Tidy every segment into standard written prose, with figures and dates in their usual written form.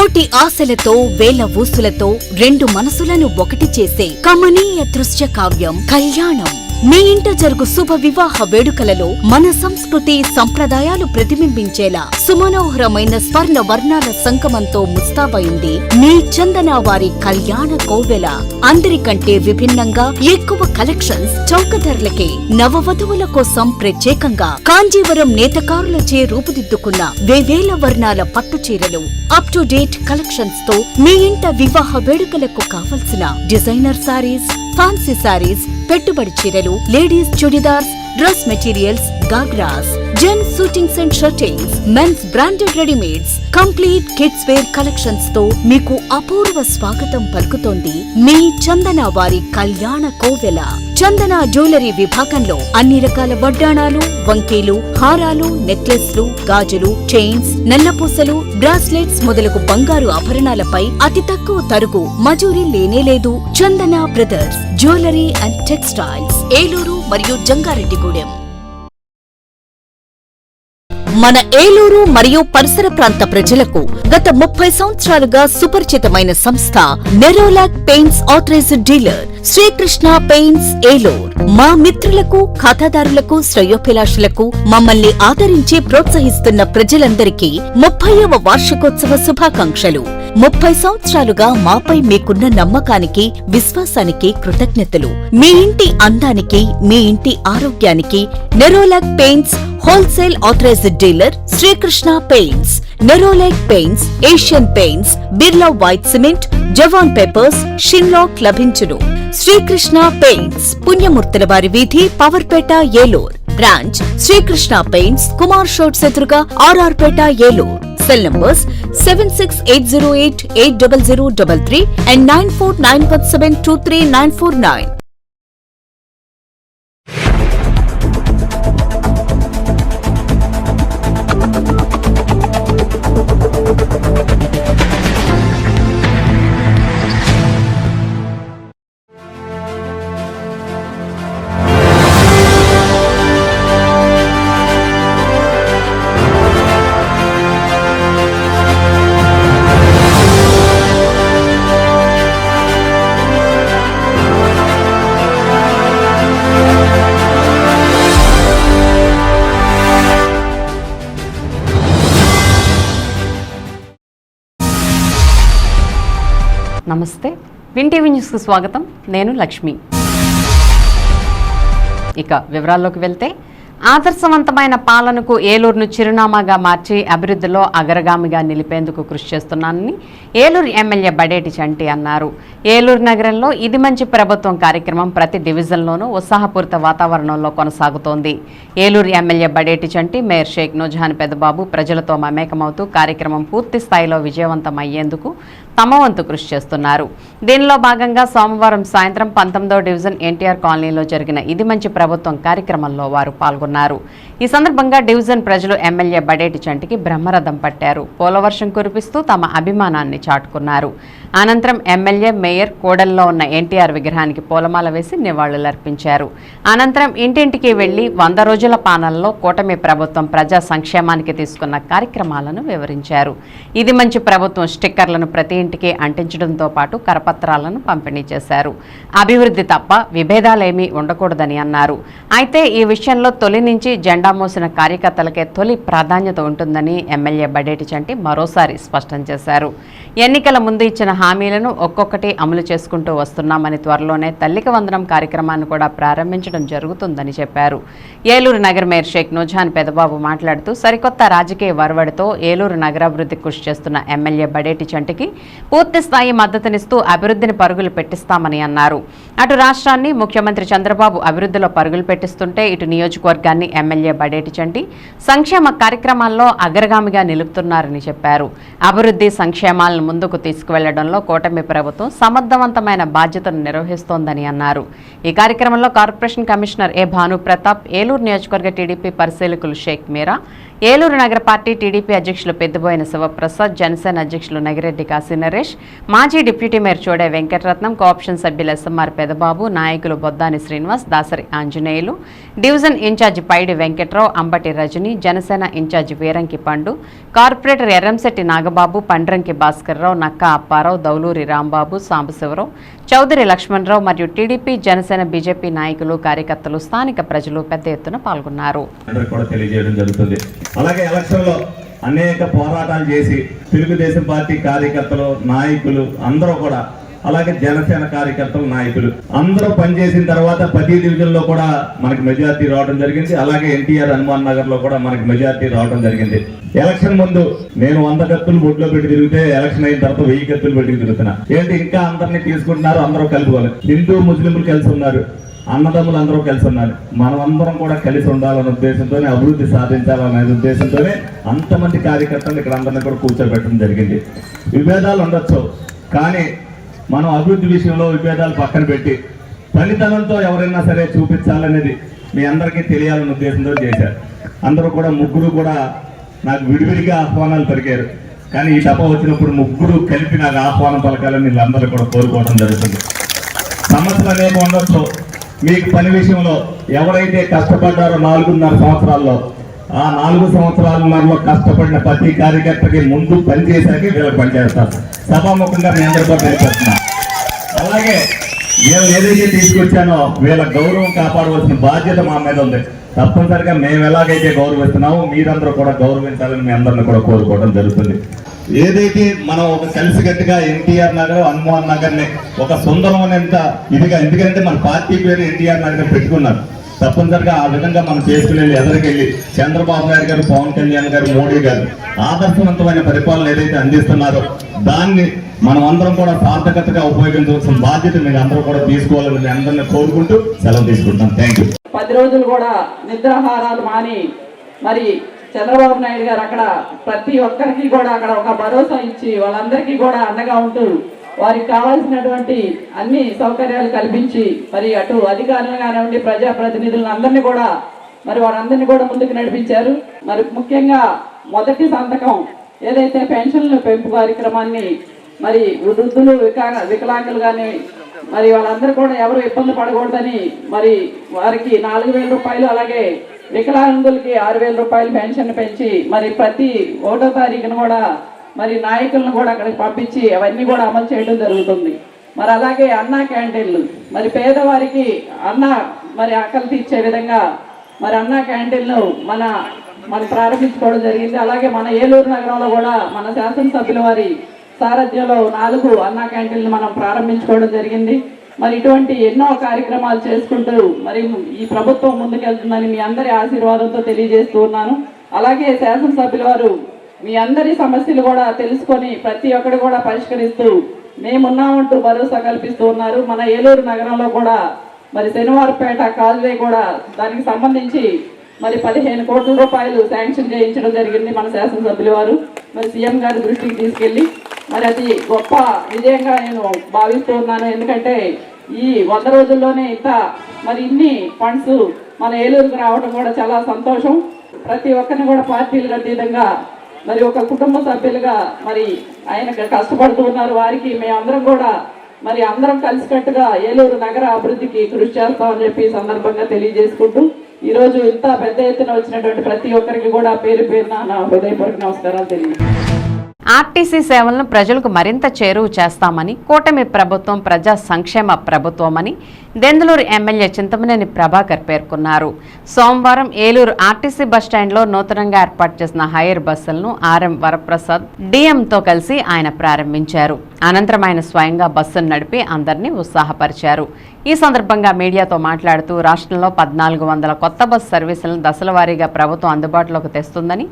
కోటి ఆశలతో వేల ఊసులతో రెండు మనసులను ఒకటి చేసే కమనీయ దృశ్య కావ్యం కళ్యాణం. మీ ఇంట జరుగు శుభ వివాహ వేడుకలలో మన సంస్కృతి సంప్రదాయాలు ప్రతిబింబించేలా సుమనోహరమైన స్వర్ణ వర్ణాల సంగమంతో ముస్తాబైంది మీ చందన వారి కళ్యాణ కోవెల. అందరికంటే విభిన్నంగా ఎక్కువ కలెక్షన్స్ చౌక ధరలకే నవవధువుల కోసం ప్రత్యేకంగా కాంజీవరం నేతకారులచే రూపుదిద్దుకున్న వేవేల వర్ణాల పట్టు చీరలు, అప్ టు డేట్ కలెక్షన్స్ తో మీ ఇంట వివాహ వేడుకలకు కావలసిన డిజైనర్ సారీస్, ఫ్యాన్సీ సారీస్, పెట్టుబడి చీరలు, ladies churidars, dress materials, ghagras, gents suitings and shirtings, men's branded readymades, complete kids wear collections తో మీకు అపూర్వ స్వాగతం పలుకుతోంది మీ చందన వారి కళ్యాణ కోవెల. చందన జ్యువెలరీ విభాగంలో అన్ని రకాల వడ్డాణాలు, వంకీలు, హారాలు, నెక్లెస్లు, గాజులు, చైన్స్, నల్లపూసలు, బ్రాస్లెట్స్ మొదలగు బంగారు ఆభరణాలపై అతి తక్కువ తరుగు మజూరీ లేనేలేదు. Chandana brothers jewellery and textiles, Eluru మరియు జంగారెడ్డిగూడెం. మన ఏలూరు మరియు పరిసర ప్రాంత ప్రజలకు గత 30 సంవత్సరాలుగా సుపరిచితమైన సంస్థ Nerolac paints authorised dealer Srikrishna paints Eluru. మా మిత్రులకు, ఖాతాదారులకు, శ్రేయోభిలాషులకు మమ్మల్ని ఆదరించి ప్రోత్సహిస్తున్న ప్రజలందరికీ 30వ వార్షికోత్సవ శుభాకాంక్షలు. 30 సంవత్సరాలుగా మాపై మీకున్న నమ్మకానికి, విశ్వాసానికి కృతజ్ఞతలు. మీ ఇంటి అందానికి, మీ ఇంటి ఆరోగ్యానికి Nerolac paints wholesale authorised dealer Srikrishna paints. Nerolac paints, Asian paints, Birla white cement, Jawan papers, Sheenlac లభించును. శ్రీకృష్ణ పెయింట్స్, పుణ్యమూర్తుల వారి వీధి, పవర్పేట, ఏలూరు. బ్రాంచ్ శ్రీకృష్ణ పెయింట్స్, కుమార్ షోట్స్ ఎదురుగా, RR Peta, Eluru. Cell numbers 7680880033 and 9491723949. నమస్తే, విన్ టీవీ న్యూస్కు స్వాగతం. నేను లక్ష్మి. ఇక వివరాల్లోకి వెళ్తే, ఆదర్శవంతమైన పాలనకు ఏలూరును చిరునామాగా మార్చి అభివృద్ధిలో అగ్రగామిగా నిలిపేందుకు కృషి చేస్తున్నానని ఏలూరు ఎమ్మెల్యే బడేటి చంటి అన్నారు. ఏలూరు నగరంలో ఇది మంచి ప్రభుత్వం కార్యక్రమం ప్రతి డివిజన్లోనూ ఉత్సాహపూరిత వాతావరణంలో కొనసాగుతోంది. ఏలూరు ఎమ్మెల్యే బడేటి చంటి, మేయర్ షేక్ నూజహాన్ పెద్దబాబు ప్రజలతో మమేకమవుతూ కార్యక్రమం పూర్తి స్థాయిలో విజయవంతం అయ్యేందుకు తమ వంతు కృషి చేస్తున్నారు. దీనిలో భాగంగా సోమవారం సాయంత్రం 19వ డివిజన్ ఎన్టీఆర్ కాలనీలో జరిగిన ఇది మంచి ప్రభుత్వం కార్యక్రమంలో వారు పాల్గొన్నారు. ఈ సందర్భంగా డివిజన్ ప్రజలు ఎమ్మెల్యే బడేటి చంటికి బ్రహ్మరథం పట్టారు. పూలవర్షం కురిపిస్తూ తమ అభిమానాన్ని చాటుకున్నారు. అనంతరం ఎమ్మెల్యే, మేయర్ కోడల్లో ఉన్న ఎన్టీఆర్ విగ్రహానికి పూలమాల వేసి నివాళులర్పించారు. అనంతరం ఇంటింటికి వెళ్లి 100 రోజుల పాలనలో కూటమి ప్రభుత్వం ప్రజా సంక్షేమానికి తీసుకున్న కార్యక్రమాలను వివరించారు. ఇది మంచి ప్రభుత్వం స్టిక్కర్లను ప్రతి ఇంటికి అంటించడంతో పాటు కరపత్రాలను పంపిణీ చేశారు. అభివృద్ధి తప్ప విభేదాలేమీ ఉండకూడదని అన్నారు. అయితే ఈ విషయంలో తొలి నుంచి జెండా మోసిన కార్యకర్తలకే తొలి ప్రాధాన్యత ఉంటుందని ఎమ్మెల్యే బడేటి చంటి మరోసారి స్పష్టం చేశారు. ఎన్నికల ముందు ఇచ్చిన హామీలను ఒక్కొక్కటి అమలు చేసుకుంటూ వస్తున్నామని, త్వరలోనే తల్లికి వందనం కార్యక్రమాన్ని కూడా ప్రారంభించడం జరుగుతుందని చెప్పారు. ఏలూరు నగర మేయర్ షేక్ నూజహాన్ పెద్దబాబు మాట్లాడుతూ, సరికొత్త రాజకీయ వరవడితో ఏలూరు నగరాభివృద్ధి కృషి చేస్తున్న ఎమ్మెల్యే బడేటి చంటికి పూర్తి స్థాయి మద్దతునిస్తూ అభివృద్ధిని పరుగులు పెట్టిస్తామని అన్నారు. అటు రాష్ట్రాన్ని ముఖ్యమంత్రి చంద్రబాబు అభివృద్ధిలో పరుగులు పెట్టిస్తుంటే, ఇటు నియోజకవర్గాన్ని ఎమ్మెల్యే బడేటి చంటి సంక్షేమ కార్యక్రమాల్లో అగ్రగామిగా నిలుపుతున్నారని చెప్పారు. అభివృద్ధి సంక్షేమాలను ముందుకు తీసుకువెళ్లడంలో కూటమి ప్రభుత్వం సమర్థవంతమైన బాధ్యతను నిర్వహిస్తోందని అన్నారు. ఈ కార్యక్రమంలో కార్పొరేషన్ కమిషనర్ ఏ భాను ప్రతాప్, ఏలూరు నియోజకవర్గ టీడీపీ పరిశీలకులు షేక్ మీరా, ఏలూరు నగర పార్టీ టీడీపీ అధ్యక్షులు పెద్దబోయిన శివప్రసాద్, జనసేన అధ్యక్షులు నగిరెడ్డి కాశీ నరేష్, మాజీ deputy mayor Chode Venkataratnam, co-option సభ్యులు ఎస్ఎంఆర్ పెదబాబు, నాయకులు Boddani Srinivas, Dasari Anjaneyulu, division in-charge Paidi Venkatrao, Ambati Rajini, Janasena in-charge Veeranki Pandu, corporator Erramsetti Nagababu, Pandranki Bhaskararao, Nakka Apparao, Dauluri Rambabu, Sambasivarao, Chowdary Lakshmanarao మరియు టీడీపీ, జనసేన, బీజేపీ నాయకులు, కార్యకర్తలు, స్థానిక ప్రజలు పెద్ద ఎత్తున పాల్గొన్నారు. అలాగే ఎలక్షన్ లో అనేక పోరాటాలు చేసి తెలుగుదేశం పార్టీ కార్యకర్తలు, నాయకులు అందరూ కూడా, అలాగే జనసేన కార్యకర్తలు, నాయకులు అందరూ పనిచేసిన తర్వాత 10 డివిజన్ లో కూడా మనకి మెజార్టీ రావడం జరిగింది. అలాగే ఎన్టీఆర్ హనుమాన్ నగర్ లో కూడా మనకి మెజార్టీ రావడం జరిగింది. ఎలక్షన్ ముందు నేను 100 కత్తులు బొడ్లో పెట్టి తిరిగితే ఎలక్షన్ అయిన తర్వాత 1000 కత్తులు పెట్టి తిరుగుతున్నా. ఏంటి ఇంకా అందరినీ తీసుకుంటున్నారు, అందరూ కలుపుకోవాలి. హిందూ ముస్లింలు కలిసి ఉన్నారు, అన్నదమ్ములు అందరూ కలిసి ఉన్నారు. మనం అందరం కూడా కలిసి ఉండాలనే ఉద్దేశంతోనే, అభివృద్ధి సాధించాలనే ఉద్దేశంతోనే అంతమంది కార్యకర్తలు ఇక్కడ అందరినీ కూడా కూర్చోబెట్టడం జరిగింది. విభేదాలు ఉండొచ్చు, కానీ మనం అభివృద్ధి విషయంలో విభేదాలు పక్కన పెట్టి ఫలితనంతో ఎవరైనా సరే చూపించాలనేది మీ అందరికీ తెలియాలనే ఉద్దేశంతో చేశారు. అందరూ కూడా ముగ్గురు కూడా నాకు విడివిడిగా ఆహ్వానాలు పలికారు, కానీ ఈ తప్ప వచ్చినప్పుడు ముగ్గురు కలిపి నాకు ఆహ్వానం పలకాలని వీళ్ళందరూ కూడా కోరుకోవడం జరుగుతుంది. సమస్యలు అనేవి ఉండొచ్చు. మీకు పని విషయంలో ఎవరైతే కష్టపడ్డారో 4.5 సంవత్సరాల్లో, ఆ 4 సంవత్సరాలలో కష్టపడిన ప్రతి కార్యకర్తకి ముందు పనిచేశాక వీళ్ళకి పనిచేస్తారు. సభాముఖంగా మీ అందరూ కూడా తెలియజేస్తున్నా. అలాగే వీళ్ళు ఏదైతే తీసుకొచ్చానో వీళ్ళ గౌరవం కాపాడవలసిన బాధ్యత మా మీద ఉంది. తప్పనిసరిగా మేము ఎలాగైతే గౌరవిస్తున్నామో మీరందరూ కూడా గౌరవించాలని మీ అందరిని కూడా కోరుకోవడం జరుగుతుంది. ఏదైతే మనం ఒక కలిసికట్టుగా ఎన్టీఆర్ నగర్, హనుమాన్ నగర్ ని ఒక సుందరమైనంత ఇదిగా, ఎందుకంటే మన పార్టీ పేరు ఎన్టీఆర్ నగర్ పెట్టుకున్నారు. తప్పనిసరిగా ఆ విధంగా మనం చేసుకుని ఎదురుకెళ్ళి చంద్రబాబు నాయుడు గారు, పవన్ కళ్యాణ్ గారు, మోడీ గారు ఆదర్శవంతమైన పరిపాలన ఏదైతే అందిస్తున్నారో దాన్ని మనం అందరం కూడా సార్థకతగా ఉపయోగించవలసిన బాధ్యత మీరు అందరూ కూడా తీసుకోవాలని అందరినీ కోరుకుంటూ సెలవు తీసుకుంటాం. Thank you. 10 రోజులు కూడా నిద్రాహారాలు మాని మరి చంద్రబాబు నాయుడు గారు అక్కడ ప్రతి ఒక్కరికి కూడా అక్కడ ఒక భరోసా ఇచ్చి వాళ్ళందరికీ కూడా అండగా ఉంటూ వారికి కావాల్సినటువంటి అన్ని సౌకర్యాలు కల్పించి మరి అటు అధికారులు కానివ్వండి, ప్రజాప్రతినిధులను అందరినీ కూడా మరి వారందరినీ కూడా ముందుకు నడిపించారు. మరి ముఖ్యంగా మొదటి సంతకం ఏదైతే పెన్షన్ల పెంపు కార్యక్రమాన్ని మరి వృద్ధులు, వికలాంగులు కానీ మరి వాళ్ళందరూ కూడా ఎవరు ఇబ్బంది పడకూడదని మరి వారికి 4,000 రూపాయలు, అలాగే వికలాంగులకి 6,000 రూపాయలు పెన్షన్ పెంచి మరి ప్రతి 1వ తారీఖున కూడా మరి నాయకులను కూడా అక్కడికి పంపించి అవన్నీ కూడా అమలు చేయడం జరుగుతుంది. మరి అలాగే అన్న క్యాంటీన్లు, మరి పేదవారికి అన్న మరి ఆకలి తీర్చే విధంగా మరి అన్న క్యాంటీన్లు మనం ప్రారంభించుకోవడం జరిగింది. అలాగే మన ఏలూరు నగరంలో కూడా మన శాసనసభ్యుల వారి సారథ్యంలో 4 అన్న క్యాంటీన్లు మనం ప్రారంభించుకోవడం జరిగింది. మరి ఇటువంటి ఎన్నో కార్యక్రమాలు చేసుకుంటూ మరి ఈ ప్రభుత్వం ముందుకెళ్తుందని మీ అందరి ఆశీర్వాదంతో తెలియజేస్తూ ఉన్నాను. అలాగే శాసనసభ్యుల వారు మీ అందరి సమస్యలు కూడా తెలుసుకొని ప్రతి ఒక్కరు కూడా పరిష్కరిస్తూ మేమున్నామంటూ భరోసా కల్పిస్తూ ఉన్నారు. మన ఏలూరు నగరంలో కూడా మరి శనివారపేట కాలువే కూడా దానికి సంబంధించి మరి 15 కోట్ల రూపాయలు శాంక్షన్ చేయించడం జరిగింది మన శాసనసభ్యుల వారు. మరి సీఎం గారి దృష్టికి తీసుకెళ్ళి మరి అది గొప్ప విజయంగా నేను భావిస్తూ ఉన్నాను. ఎందుకంటే ఈ 100 రోజుల్లోనే మరి ఇన్ని ఫండ్స్ మన ఏలూరుకు రావడం కూడా చాలా సంతోషం. ప్రతి ఒక్కరిని కూడా పార్టీలకు అతీతంగా మరి ఒక కుటుంబ సభ్యులుగా మరి ఆయన కష్టపడుతూ ఉన్నారు. వారికి మేమందరం కూడా మరి అందరం కలిసికట్టుగా ఏలూరు నగర అభివృద్ధికి కృషి చేస్తామని చెప్పి సందర్భంగా తెలియజేసుకుంటూ ఈరోజు ఇంత పెద్ద ఎత్తున వచ్చినటువంటి ప్రతి ఒక్కరికి కూడా పేరు పేరున నా హృదయపూర్వక నమస్కారాలు తెలియజేస్తాను. ఆర్టీసీ సేవలను ప్రజలకు మరింత చేరువ చేస్తామని, కూటమి ప్రభుత్వం ప్రజా సంక్షేమ ప్రభుత్వమని దెందులూరు ఎమ్మెల్యే చింతమనేని ప్రభాకర్ పేర్కొన్నారు. సోమవారం ఏలూరు ఆర్టీసీ బస్టాండ్లో నూతనంగా ఏర్పాటు చేసిన హైర్ బస్సులను ఆర్ఎం వరప్రసాద్ డిఎంతో కలిసి ఆయన ప్రారంభించారు. అనంతరం ఆయన స్వయంగా బస్సును నడిపి అందరినీ ఉత్సాహపరిచారు. ఈ సందర్భంగా మీడియాతో మాట్లాడుతూ రాష్ట్రంలో 1,400 కొత్త బస్సు సర్వీసులను దశల వారీగా ప్రభుత్వం అందుబాటులోకి తెస్తుందని,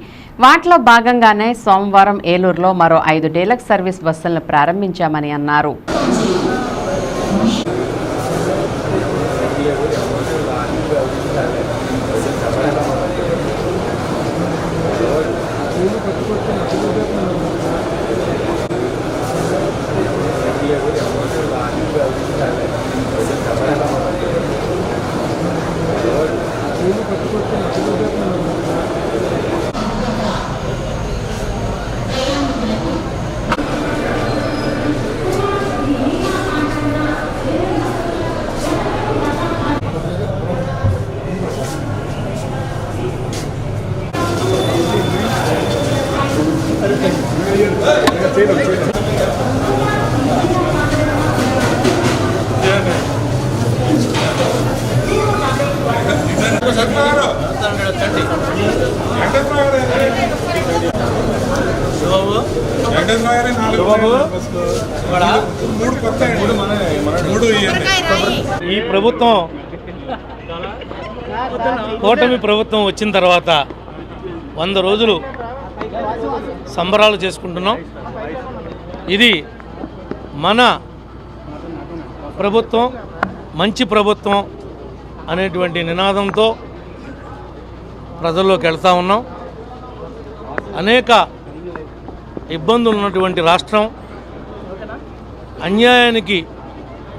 వాటిలో భాగంగానే సోమవారం ఏలూరులో మరో 5 డీలక్స్ సర్వీస్ బస్సులను ప్రారంభించామని అన్నారు. ఈ ప్రభుత్వం కూటమి ప్రభుత్వం వచ్చిన తర్వాత 100 రోజులు సంబరాలు చేసుకుంటున్నాం. ఇది మన ప్రభుత్వం, మంచి ప్రభుత్వం అనేటువంటి నినాదంతో ప్రజల్లోకి వెళ్తూ ఉన్నాం. అనేక ఇబ్బందులు ఉన్నటువంటి రాష్ట్రం, అన్యాయానికి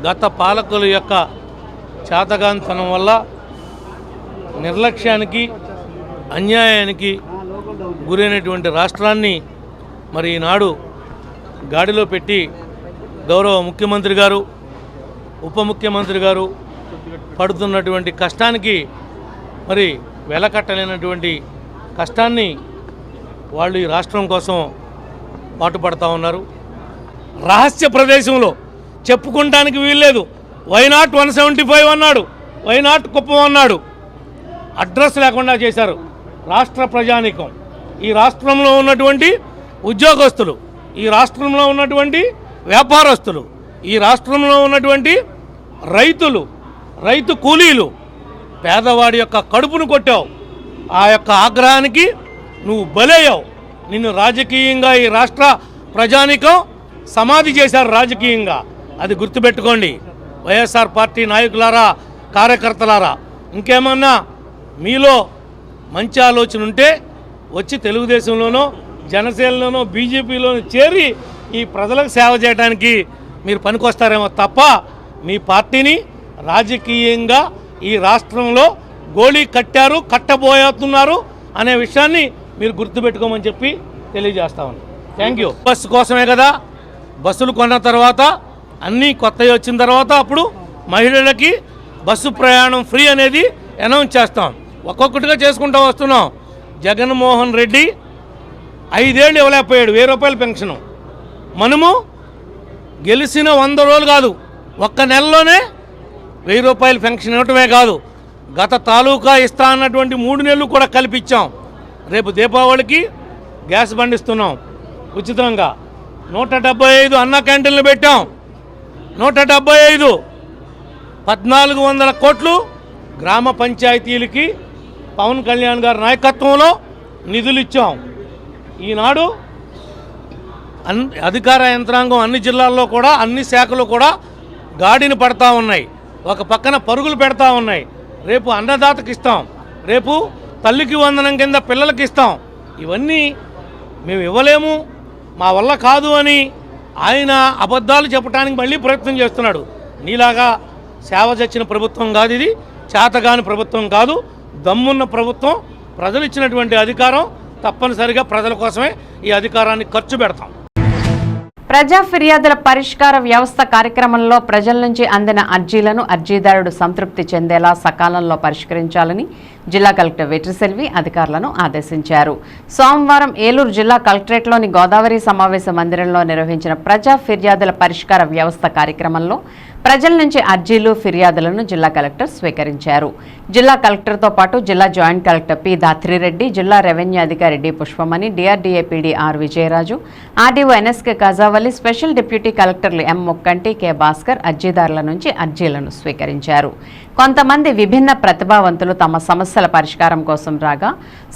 గత పాలకుల యొక్క చేతగానితనం వల్ల నిర్లక్ష్యానికి, అన్యాయానికి గురైనటువంటి రాష్ట్రాన్ని మరి ఈనాడు గాడిలో పెట్టి గౌరవ ముఖ్యమంత్రి గారు, ఉప ముఖ్యమంత్రి గారు పడుతున్నటువంటి కష్టానికి మరి వెలకట్టలేనటువంటి కష్టాన్ని వాళ్ళు ఈ రాష్ట్రం కోసం పాటుపడతా ఉన్నారు. రహస్య ప్రదేశంలో చెప్పుకుంటానికి వీల్లేదు. వైనాట్ 175 అన్నాడు, వైనాట్ కుప్పం అన్నాడు. అడ్రస్ లేకుండా చేశారు రాష్ట్ర ప్రజానీకం. ఈ రాష్ట్రంలో ఉన్నటువంటి ఉద్యోగస్తులు, ఈ రాష్ట్రంలో ఉన్నటువంటి వ్యాపారస్తులు, ఈ రాష్ట్రంలో ఉన్నటువంటి రైతులు, రైతు కూలీలు, పేదవాడి యొక్క కడుపును కొట్టావు. ఆ యొక్క ఆగ్రహానికి నువ్వు బలయ్యావు. నిన్ను రాజకీయంగా ఈ రాష్ట్ర ప్రజానీకం సమాధి చేశారు రాజకీయంగా. అది గుర్తుపెట్టుకోండి వైఎస్ఆర్ పార్టీ నాయకులారా, కార్యకర్తలారా. ఇంకేమన్నా మీలో మంచి ఆలోచన ఉంటే వచ్చి తెలుగుదేశంలోనో, జనసేనలోనో, బీజేపీలోనో చేరి ఈ ప్రజలకు సేవ చేయడానికి మీరు పనికొస్తారేమో తప్ప మీ పార్టీని రాజకీయంగా ఈ రాష్ట్రంలో గోళీ కట్టారు, కట్టబోతున్నారు అనే విషయాన్ని మీరు గుర్తుపెట్టుకోమని చెప్పి తెలియజేస్తామని. Thank you. బస్సు కోసమే కదా, బస్సులు కొన్న తర్వాత అన్నీ కొత్తవి వచ్చిన తర్వాత అప్పుడు మహిళలకి బస్సు ప్రయాణం ఫ్రీ అనేది అనౌన్స్ చేస్తాం. ఒక్కొక్కటిగా చేసుకుంటూ వస్తున్నాం. జగన్మోహన్ రెడ్డి 5 ఏళ్ళు ఇవ్వలేకపోయాడు 1000 రూపాయల పెన్షను. మనము గెలిచిన 100 రోజులు కాదు, ఒక్క నెలలోనే 1000 రూపాయల పెన్షన్ ఇవ్వటమే కాదు, గత తాలూకా ఇస్తా అన్నటువంటి 3 నెలలు కూడా కల్పించాం. రేపు దీపావళికి గ్యాస్ బండి ఇస్తున్నాం ఉచితంగా. 175 అన్న క్యాంటీన్లు పెట్టాం. 175 1400 కోట్లు గ్రామ పంచాయతీలకి పవన్ కళ్యాణ్ గారి నాయకత్వంలో నిధులు ఇచ్చాం. ఈనాడు అధికార యంత్రాంగం అన్ని జిల్లాల్లో కూడా, అన్ని శాఖలు కూడా గాడిని పడతా ఉన్నాయి. ఒక పక్కన పరుగులు పెడతా ఉన్నాయి. రేపు అన్నదాతకి ఇస్తాం, రేపు తల్లికి వందనం కింద పిల్లలకి ఇస్తాం. ఇవన్నీ మేము ఇవ్వలేము, మా వల్ల కాదు అని ఆయన అబద్ధాలు చెప్పడానికి మళ్ళీ ప్రయత్నం చేస్తున్నాడు. నీలాగా సేవ చచ్చిన ప్రభుత్వం కాదు ఇది, చేతగాని ప్రభుత్వం కాదు, దమ్మున్న ప్రభుత్వం. ప్రజలు ఇచ్చినటువంటి అధికారం, తప్పనిసరిగా ప్రజల కోసమే ఈ అధికారాన్ని ఖర్చు పెడతాం. ప్రజా ఫిర్యాదుల పరిష్కార వ్యవస్థ కార్యక్రమంలో ప్రజల నుంచి అందిన అర్జీలను అర్జీదారుడు సంతృప్తి చెందేలా సకాలంలో పరిష్కరించాలని జిల్లా కలెక్టర్ వెట్రిసెల్వి అధికారులను ఆదేశించారు. సోమవారం ఏలూరు జిల్లా కలెక్టరేట్లోని గోదావరి సమావేశ మందిరంలో నిర్వహించిన ప్రజా ఫిర్యాదుల పరిష్కార వ్యవస్థ కార్యక్రమంలో ప్రజల నుంచి అర్జీలు, ఫిర్యాదులను జిల్లా కలెక్టర్ స్వీకరించారు. జిల్లా కలెక్టర్తో పాటు జిల్లా జాయింట్ కలెక్టర్ పి దాత్రిరెడ్డి, జిల్లా రెవెన్యూ అధికారి D Pushpamani, DRDA PD R Vijayaraju, RDO NSK Kajavalli, special deputy కలెక్టర్లు ఎం ముక్కంటి, కె భాస్కర్ అర్జీదారుల నుంచి అర్జీలను స్వీకరించారు. కొంతమంది విభిన్న ప్రతిభావంతులు తమ సమస్యల పరిష్కారం కోసం రాగా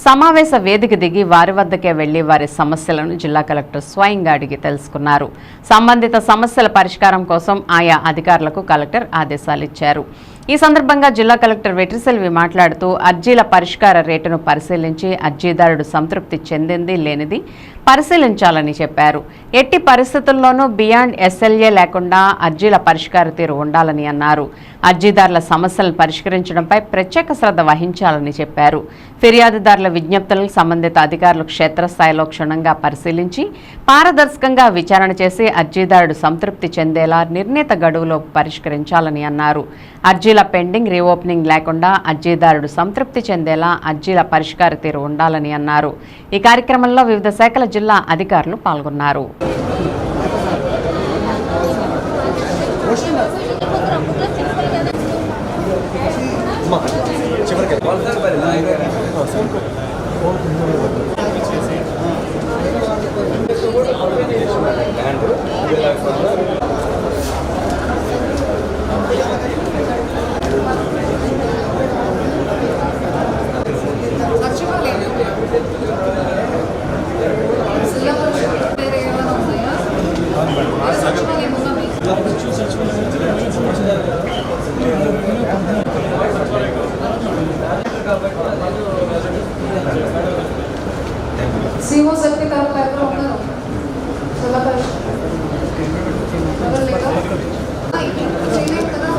సమావేశ వేదిక దిగి వారి వద్దకే వెళ్లి వారి సమస్యలను జిల్లా కలెక్టర్ స్వయంగా అడిగి తెలుసుకున్నారు. సంబంధిత సమస్యల పరిష్కారం కోసం ఆయా అధికారులకు కలెక్టర్ ఆదేశాలు ఇచ్చారు. ఈ సందర్భంగా జిల్లా కలెక్టర్ వెట్రిసెల్వి మాట్లాడుతూ అర్జీల పరిష్కార రేటును పరిశీలించి అర్జీదారుడు సంతృప్తి చెందింది లేనిది పరిశీలించాలని చెప్పారు. ఎట్టి పరిస్థితుల్లోనూ బియాండ్ ఎస్ఎల్ఏ లేకుండా అర్జీల పరిష్కార తీరు ఉండాలని అన్నారు. అర్జీదారుల సమస్యలను పరిష్కరించడంపై ప్రత్యేక శ్రద్ధ వహించాలని చెప్పారు. ఫిర్యాదుదారుల విజ్ఞప్తులను సంబంధిత అధికారులు క్షేత్రస్థాయిలో క్షుణ్ణంగా పరిశీలించి పారదర్శకంగా విచారణ చేసి అర్జీదారుడు సంతృప్తి చెందేలా నిర్ణీత గడువులో పరిష్కరించాలని అన్నారు. అర్జీల పెండింగ్, రీఓపెనింగ్ లేకుండా అర్జీదారుడు సంతృప్తి చెందేలా అర్జీల పరిష్కార తీరు ఉండాలని అన్నారు. ఈ కార్యక్రమంలో వివిధ శాఖల జిల్లా అధికారులు పాల్గొన్నారు. सीओ सबके तरफ पैकर होगा चला कर अगर लेगा चीजें करा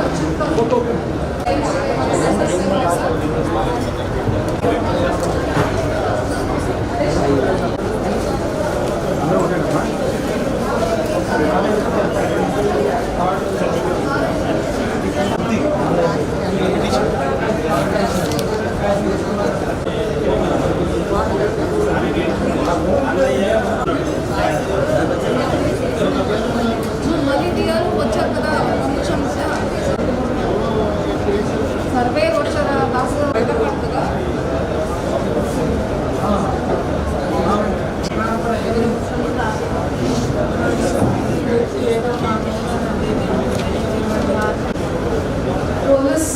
सर्वे वर्षದ ದಾಸರ ಬೆಳಕುತ್ತದ ಪೊಲೀಸ್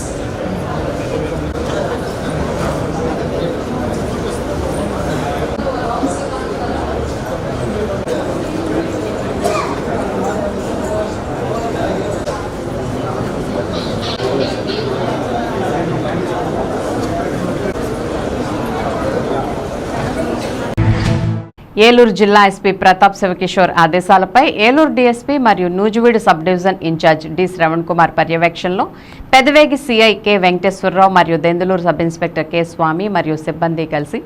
ఏలూరు జిల్లా ఎస్పీ ప్రతాప్ శివకిషోర్ ఆదేశాలపై ఏలూరు డీఎస్పీ మరియు Nuzvid sub division in-charge D Sravan Kumar పర్యవేక్షణలో పెదవేగి సిఐ కె వెంకటేశ్వరరావు మరియు Denduluru sub inspector K Swamy మరియు సిబ్బంది కలిసి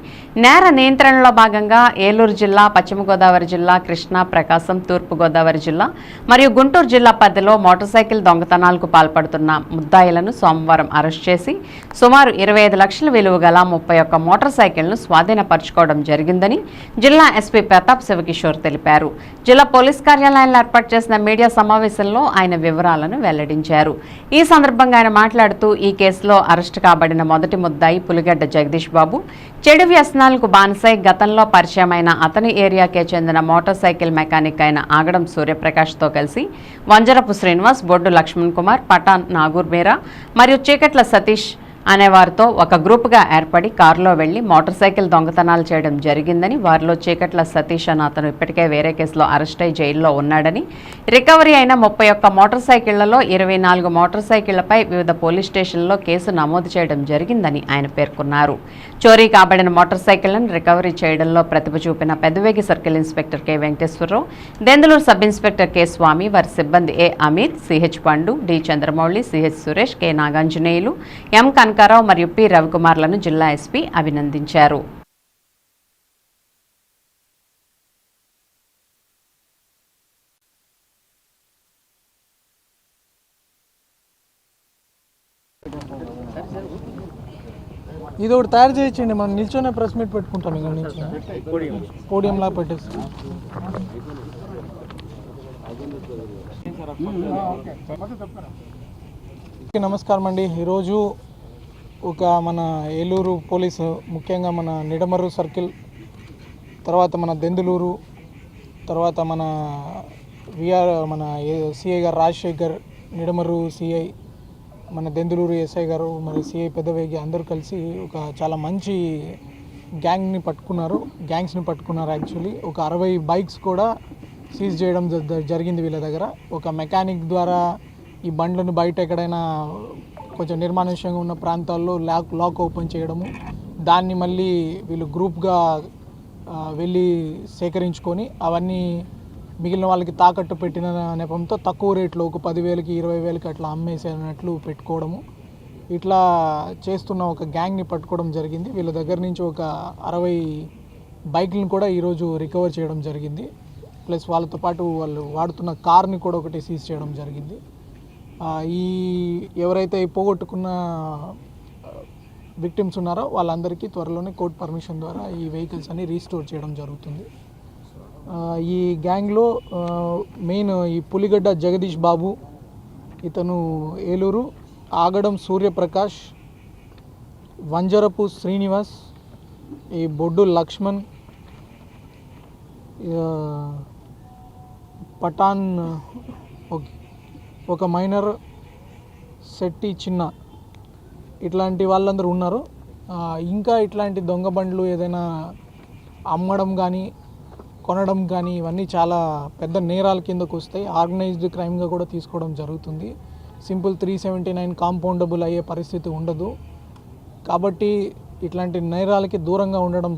నేర నియంత్రణలో భాగంగా ఏలూరు జిల్లా, పశ్చిమ గోదావరి జిల్లా, కృష్ణా, ప్రకాశం, తూర్పు గోదావరి జిల్లా మరియు గుంటూరు జిల్లా పరిధిలో మోటార్ సైకిల్ దొంగతనాలకు పాల్పడుతున్న ముద్దాయిలను సోమవారం అరెస్ట్ చేసి సుమారు 25 లక్షల విలువ గల 31 మోటార్ సైకిళ్లను స్వాధీనపరచుకోవడం జరిగిందని జిల్లా ఎస్పీ ప్రతాప్ శివకిషోర్ తెలిపారు. జిల్లా పోలీస్ కార్యాలయంలో ఏర్పాటు చేసిన మీడియా సమావేశంలో ఆయన వివరాలను వెల్లడించారు. ఈ సందర్భంగా ఆయన మాట్లాడుతూ ఈ కేసులో అరెస్టు కాబడిన మొదటి ముద్దాయి పులిగడ్డ జగదీష్ బాబు చెడు వ్యసనాలకు బానిసై గతంలో పరిచయమైన అతని ఏరియాకే చెందిన మోటార్ సైకిల్ మెకానిక్ అయిన ఆగడం సూర్యప్రకాష్తో కలిసి వంజరపు శ్రీనివాస్, బొడ్డు లక్ష్మణ్ కుమార్, పఠాన్ నాగూర్ మీరా మరియు చీకట్ల సతీష్ అనేవారితో ఒక గ్రూపుగా ఏర్పడి కారులో వెళ్లి మోటార్ సైకిల్ దొంగతనాలు చేయడం జరిగిందని, వారిలో చీకట్ల సతీష్ అన్న అతను ఇప్పటికే వేరే కేసులో అరెస్ట్ అయి జైల్లో ఉన్నాడని, రికవరీ అయిన 31 మోటార్ సైకిళ్లలో 24 మోటార్ సైకిళ్లపై వివిధ పోలీస్ స్టేషన్లలో కేసు నమోదు చేయడం జరిగిందని ఆయన పేర్కొన్నారు. చోరీ కాబడిన మోటార్ సైకిళ్లను రికవరీ చేయడంలో ప్రతిభ చూపిన Pedavegi circle inspector K Venkateswararao, Denduluru sub inspector K Swamy, వారి సిబ్బంది A Ameer, CH Pandu, D Chandramouli, CH Suresh, K Naganjaneyulu, M Kanakarao మరియు పి రవికుమార్లను జిల్లా ఎస్పీ అభినందించారు. ఇది ఒకటి తయారు చేయించండి, మనం నిల్చొనే ప్రెస్ మీట్ పెట్టుకుంటాం. ఇక్కడ నుంచి పోడియంలా పెట్టేస్తాం. నమస్కారం అండి. ఈరోజు ఒక మన ఏలూరు పోలీసు, ముఖ్యంగా మన నిడమర్రు సర్కిల్, తర్వాత మన దెందులూరు, తర్వాత మన సిఐ గారు రాజశేఖర్, నిడమర్రు సిఐ, మన దెందులూరు ఎస్ఐ గారు, మరి సిఐ పెదవేగి అందరూ కలిసి ఒక చాలా మంచి గ్యాంగ్స్ని పట్టుకున్నారు. యాక్చువల్లీ ఒక 60 బైక్స్ కూడా సీజ్ చేయడం జరిగింది వీళ్ళ దగ్గర. ఒక మెకానిక్ ద్వారా ఈ బండ్లను బయట ఎక్కడైనా కొంచెం నిర్మానుష్యంగా ఉన్న ప్రాంతాల్లో లాక్ ఓపెన్ చేయడము, దాన్ని మళ్ళీ వీళ్ళు గ్రూప్గా వెళ్ళి సేకరించుకొని అవన్నీ మిగిలిన వాళ్ళకి తాకట్టు పెట్టిన నెపంతో తక్కువ రేట్లో ఒక 10,000కి 20,000కి అట్లా అమ్మేసేనట్లు పెట్టుకోవడము, ఇట్లా చేస్తున్న ఒక గ్యాంగ్ని పట్టుకోవడం జరిగింది. వీళ్ళ దగ్గర నుంచి ఒక 60 బైక్లను కూడా ఈరోజు రికవర్ చేయడం జరిగింది. ప్లస్ వాళ్ళతో పాటు వాళ్ళు వాడుతున్న కార్ని కూడా ఒకటి సీజ్ చేయడం జరిగింది. ఈ ఎవరైతే పోగొట్టుకున్న విక్టిమ్స్ ఉన్నారో వాళ్ళందరికీ త్వరలోనే కోర్టు పర్మిషన్ ద్వారా ఈ వెహికల్స్ అన్ని రీస్టోర్ చేయడం జరుగుతుంది. ఈ గ్యాంగ్లో మెయిన్ ఈ పులిగడ్డ జగదీష్ బాబు, ఇతను ఏలూరు, ఆగడం సూర్యప్రకాష్, వంజరపు శ్రీనివాస్, ఈ బొడ్డు లక్ష్మణ్, పఠాన్ ఒక మైనర్, శెట్టి చిన్న, ఇట్లాంటి వాళ్ళందరూ ఉన్నారు. ఇంకా ఇట్లాంటి దొంగ బండ్లు ఏదైనా అమ్మడం కానీ కొనడం కానీ ఇవన్నీ చాలా పెద్ద నేరాల కిందకు వస్తాయి. ఆర్గనైజ్డ్ క్రైమ్గా కూడా తీసుకోవడం జరుగుతుంది. సింపుల్ 379 కాంపౌండబుల్ అయ్యే పరిస్థితి ఉండదు. కాబట్టి ఇట్లాంటి నేరాలకి దూరంగా ఉండడం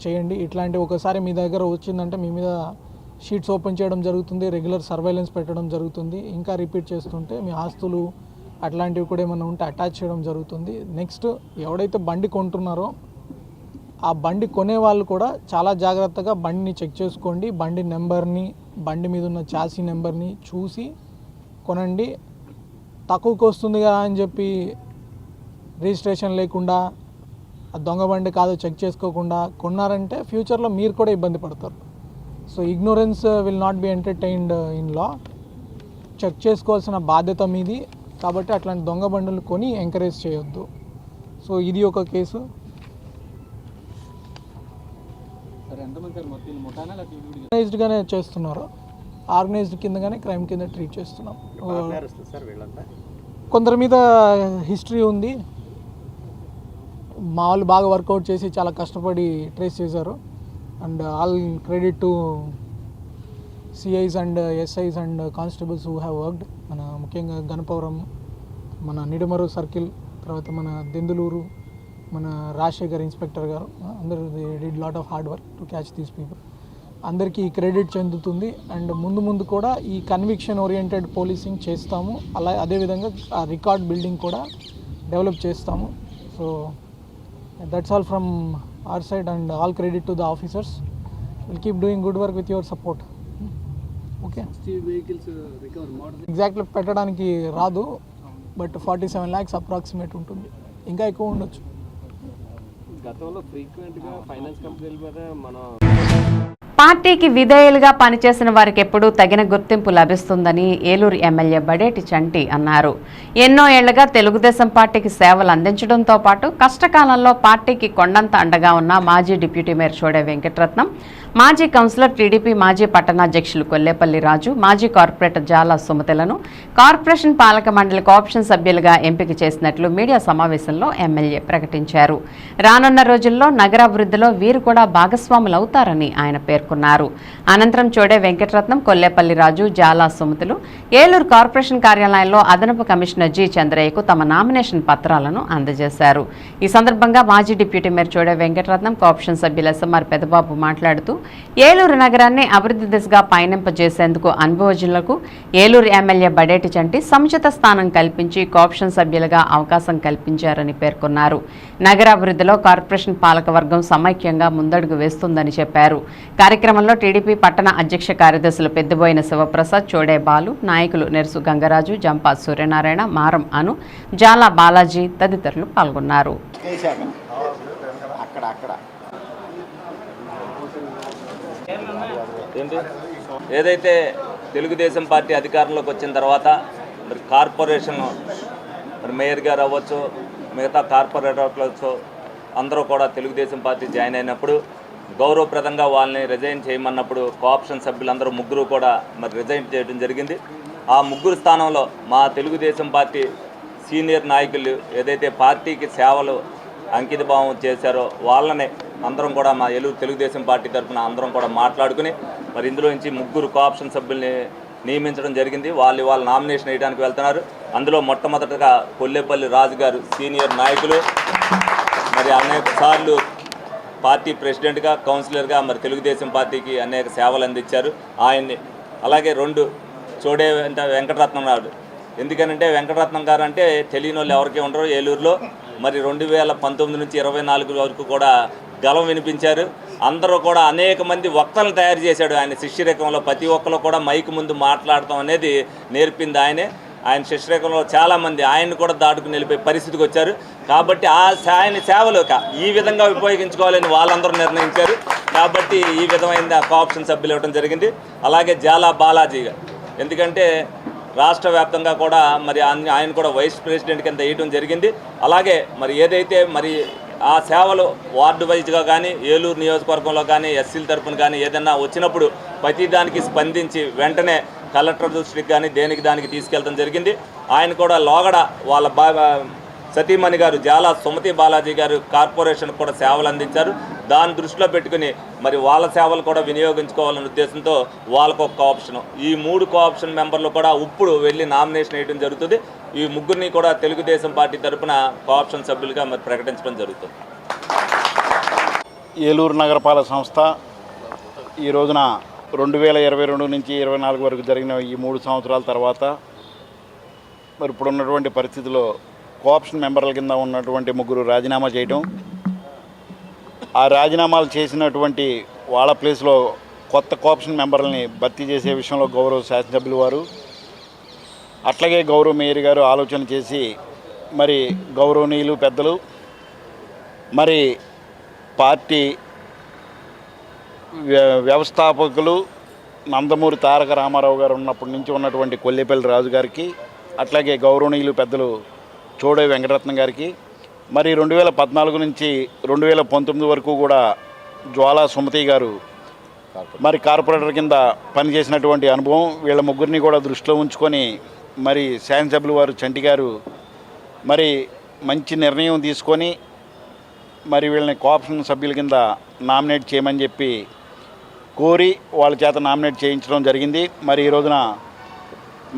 చేయండి. ఇట్లాంటి ఒకసారి మీ దగ్గర వచ్చిందంటే మీ మీద షీట్స్ ఓపెన్ చేయడం జరుగుతుంది, రెగ్యులర్ సర్వైలెన్స్ పెట్టడం జరుగుతుంది. ఇంకా రిపీట్ చేస్తుంటే మీ ఆస్తులు అట్లాంటివి కూడా ఏమైనా ఉంటే అటాచ్ చేయడం జరుగుతుంది. నెక్స్ట్, ఎవడైతే బండి కొంటున్నారో ఆ బండి కొనే వాళ్ళు కూడా చాలా జాగ్రత్తగా బండిని చెక్ చేసుకోండి. బండి నెంబర్ని, బండి మీద ఉన్న చాసీ నెంబర్ని చూసి కొనండి. తక్కువకి వస్తుందిగా అని చెప్పి రిజిస్ట్రేషన్ లేకుండా ఆ దొంగ బండి కాదో చెక్ చేసుకోకుండా కొన్నారంటే ఫ్యూచర్లో మీరు కూడా ఇబ్బంది పడతారు. So ignorance will not be entertained in law. Check చేసుకోవాల్సిన బాధ్యత మీది. కాబట్టి అట్లాంటి దొంగ బండులు కొని ఎంకరేజ్ చేయొద్దు. సో ఇది ఒక కేసు. ఆర్గనైజ్డ్గానే చేస్తున్నారు, ఆర్గనైజ్డ్ కిందగానే క్రైమ్ కింద ట్రీట్ చేస్తున్నాం. కొందరి మీద హిస్టరీ ఉంది, మా వాళ్ళు బాగా వర్కౌట్ చేసి చాలా కష్టపడి ట్రేస్ చేశారు. And all credit to CIs and SIs and constables who have worked. మన ముఖ్యంగా గణపవరం, మన నిడమరు సర్కిల్, తర్వాత మన దెందులూరు, మన రాజశేఖర్ ఇన్స్పెక్టర్ గారు, అందరూ did lot of hard work to catch these people. అందరికీ క్రెడిట్ చెందుతుంది. అండ్ ముందు కూడా ఈ కన్విక్షన్ ఓరియంటెడ్ పోలీసింగ్ చేస్తాము. అదేవిధంగా ఆ రికార్డ్ బిల్డింగ్ కూడా డెవలప్ చేస్తాము. So that's all from our side and all credit to the officers. Will keep doing good work with your support. Okay, exactly పెట్టడానికి రాదు, బట్ 47 lakhs అప్రాక్సిమేట్ ఉంటుంది. ఇంకా ఎక్కువ ఉండొచ్చు. గతంలో ఫ్రీక్వెంట్గా ఫైనాన్స్ కంపెనీల మీద మనం పార్టీకి విధేయులుగా పనిచేసిన వారికి ఎప్పుడూ తగిన గుర్తింపు లభిస్తుందని ఏలూరు ఎమ్మెల్యే బడేటి చంటి అన్నారు. ఎన్నో ఏళ్లుగా తెలుగుదేశం పార్టీకి సేవలు అందించడంతో పాటు కష్టకాలంలో పార్టీకి కొండంత అండగా ఉన్న మాజీ డిప్యూటీ మేయర్ చోడే వెంకటరత్నం, మాజీ కౌన్సిలర్, టీడీపీ మాజీ పట్టణాధ్యక్షులు కొల్లేపల్లి రాజు, మాజీ కార్పొరేటర్ జాల సుమతిలను కార్పొరేషన్ పాలక మండలి కోఆప్షన్ సభ్యులుగా ఎంపిక చేసినట్లు మీడియా సమావేశంలో ఎమ్మెల్యే ప్రకటించారు. రానున్న రోజుల్లో నగరాభివృద్ధిలో వీరు కూడా భాగస్వాములవుతారని ఆయన పేర్కొన్నారు. అనంతరం చోడే వెంకటరత్నం, కొల్లేపల్లి రాజు, జాల సుమతులు ఏలూరు కార్పొరేషన్ కార్యాలయంలో అదనపు కమిషనర్ జి చంద్రయ్యకు తమ నామినేషన్ పత్రాలను అందజేశారు. ఈ సందర్భంగా మాజీ deputy mayor Chode Venkataratnam, co-option సభ్యులు ఎస్ఎంఆర్ పెదబాబు మాట్లాడుతూ ఏలూరు నగరాన్ని అభివృద్ధి దిశగా పయనింపజేసేందుకు అనుభవజ్ఞులకు ఏలూరు ఎమ్మెల్యే బడేటి చంటి సముచిత స్థానం కల్పించి కోఆప్షన్ సభ్యులుగా అవకాశం కల్పించారని పేర్కొన్నారు. నగరాభివృద్ధిలో కార్పొరేషన్ పాలకవర్గం సమైక్యంగా ముందడుగు వేస్తుందని చెప్పారు. కార్యక్రమంలో టీడీపీ పట్టణ అధ్యక్ష కార్యదర్శులు పెద్దబోయిన శివప్రసాద్, చోడే బాలు, నాయకులు నెర్సు గంగరాజు, జంపా సూర్యనారాయణ, మారం అను, జాలా బాలాజీ తదితరులు పాల్గొన్నారు. ఏదైతే తెలుగుదేశం పార్టీ అధికారంలోకి వచ్చిన తర్వాత మరి కార్పొరేషన్ మరి మేయర్ గారు అవ్వచ్చు, మిగతా కార్పొరేటర్లు అవ్వచ్చు, అందరూ కూడా తెలుగుదేశం పార్టీ జాయిన్ అయినప్పుడు గౌరవప్రదంగా వాళ్ళని రిజైన్ చేయమన్నప్పుడు కోఆప్షన్ సభ్యులందరూ ముగ్గురు కూడా మరి రిజైన్ చేయడం జరిగింది. ఆ ముగ్గురు స్థానంలో మా తెలుగుదేశం పార్టీ సీనియర్ నాయకులు ఏదైతే పార్టీకి సేవలు అంకితభావం చేశారో వాళ్ళనే అందరం కూడా మా ఏలూరు తెలుగుదేశం పార్టీ తరఫున అందరం కూడా మాట్లాడుకుని మరి ఇందులో నుంచి ముగ్గురు కోఆప్షన్ సభ్యుల్ని నియమించడం జరిగింది. వాళ్ళ నామినేషన్ వేయడానికి వెళ్తున్నారు. అందులో మొట్టమొదటగా కొల్లేపల్లి రాజు గారు సీనియర్ నాయకులు, మరి అనేక సార్లు పార్టీ ప్రెసిడెంట్గా, కౌన్సిలర్గా మరి తెలుగుదేశం పార్టీకి అనేక సేవలు అందించారు ఆయన్ని. అలాగే రెండు చోడే వెంకటరత్నం గారు. ఎందుకనంటే వెంకటరత్నం గారు అంటే తెలియని వాళ్ళు ఎవరికీ ఉండరు ఏలూరులో. మరి 2019 నుంచి 24 వరకు కూడా గలం వినిపించారు. అందరూ కూడా అనేక మంది వక్తలను తయారు చేశాడు ఆయన శిష్యరేఖంలో. ప్రతి ఒక్కరు కూడా మైక్ ముందు మాట్లాడటం అనేది నేర్పింది ఆయనే. ఆయన శిష్యరేఖంలో చాలామంది ఆయన్ని కూడా దాటుకుని వెళ్ళిపోయే పరిస్థితికి వచ్చారు. కాబట్టి ఆయన సేవలు ఈ విధంగా ఉపయోగించుకోవాలని వాళ్ళందరూ నిర్ణయించారు. కాబట్టి ఈ విధమైన కోఆప్షన్ సభ్యులు ఇవ్వడం జరిగింది. అలాగే జాలా బాలాజీ, ఎందుకంటే రాష్ట్ర వ్యాప్తంగా కూడా మరి ఆయన కూడా వైస్ ప్రెసిడెంట్ కింద వేయడం జరిగింది. అలాగే మరి ఏదైతే మరి ఆ సేవలు వార్డు వైజ్గా కానీ ఏలూరు నియోజకవర్గంలో కానీ ఎస్సీల తరఫున కానీ ఏదైనా వచ్చినప్పుడు ప్రతిదానికి స్పందించి వెంటనే కలెక్టర్ దృష్టికి కానీ దేనికి దానికి తీసుకెళ్ళడం జరిగింది. ఆయన కూడా లోగడ వాళ్ళ సతీమణి గారు జాలా సుమతి బాలాజీ గారు కార్పొరేషన్ కూడా సేవలు అందించారు. దాన్ని దృష్టిలో పెట్టుకుని మరి వాళ్ళ సేవలు కూడా వినియోగించుకోవాలనే ఉద్దేశంతో వాళ్ళకు ఒక కోఆప్షన్, ఈ 3 కోఆప్షన్ మెంబర్లు కూడా ఇప్పుడు వెళ్ళి నామినేషన్ వేయడం జరుగుతుంది. ఈ ముగ్గురిని కూడా తెలుగుదేశం పార్టీ తరఫున కోఆప్షన్ సభ్యులుగా మరి ప్రకటించడం జరుగుతుంది. ఏలూరు నగరపాలక సంస్థ ఈ రోజున 2022 నుంచి 24 వరకు జరిగిన ఈ 3 సంవత్సరాల తర్వాత మరి ఇప్పుడున్నటువంటి పరిస్థితిలో కోఆప్షన్ మెంబర్ల కింద ఉన్నటువంటి 3 రాజీనామా చేయటం, ఆ రాజీనామాలు చేసినటువంటి వాళ్ళ ప్లేస్లో కొత్త కోఆప్షన్ మెంబర్లని భర్తీ చేసే విషయంలో గౌరవ శాసనసభ్యులు వారు అట్లాగే గౌరవ మేయర్ గారు ఆలోచన చేసి మరి గౌరవనీయులు పెద్దలు మరి పార్టీ వ్యవస్థాపకులు నందమూరి తారక రామారావు గారు ఉన్నప్పటి నుంచి ఉన్నటువంటి కొల్లేపల్లి రాజు గారికి అట్లాగే గౌరవనీయులు పెద్దలు చోడే వెంకటరత్నం గారికి మరి 2014 నుంచి 2019 వరకు కూడా జ్వాలా సుమతి గారు మరి కార్పొరేటర్ కింద పనిచేసినటువంటి అనుభవం వీళ్ళ ముగ్గురిని కూడా దృష్టిలో ఉంచుకొని మరి శాసనసభ్యులు వారు చంటి గారు మరి మంచి నిర్ణయం తీసుకొని మరి వీళ్ళని కోఆప్షన్ సభ్యుల కింద నామినేట్ చేయమని చెప్పి కోరి వాళ్ళ చేత నామినేట్ చేయించడం జరిగింది. మరి ఈ రోజున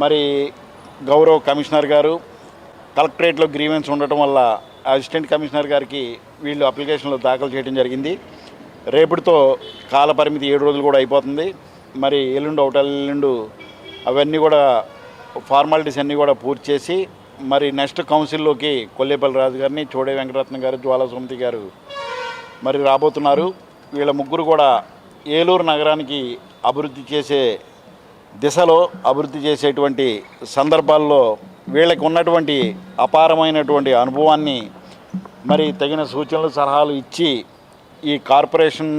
మరి గౌరవ కమిషనర్ గారు కలెక్టరేట్లో గ్రీవెన్స్ ఉండటం వల్ల అసిస్టెంట్ కమిషనర్ గారికి వీళ్ళు అప్లికేషన్లు దాఖలు చేయడం జరిగింది. రేపటితో కాల పరిమితి 7 రోజులు కూడా అయిపోతుంది. మరి ఎల్లుండు అవన్నీ కూడా ఫార్మాలిటీస్ అన్నీ కూడా పూర్తి చేసి మరి నెక్స్ట్ కౌన్సిల్లోకి కొల్లేపల్లి రాజు గారిని, చోడే వెంకటరత్నం గారు, జ్వాలా సుమతి గారు మరి రాబోతున్నారు. వీళ్ళ ముగ్గురు కూడా ఏలూరు నగరానికి అభివృద్ధి చేసే దిశలో అభివృద్ధి చేసేటువంటి సందర్భాల్లో వీళ్ళకి ఉన్నటువంటి అపారమైనటువంటి అనుభవాన్ని మరి తగిన సూచనలు సలహాలు ఇచ్చి ఈ కార్పొరేషన్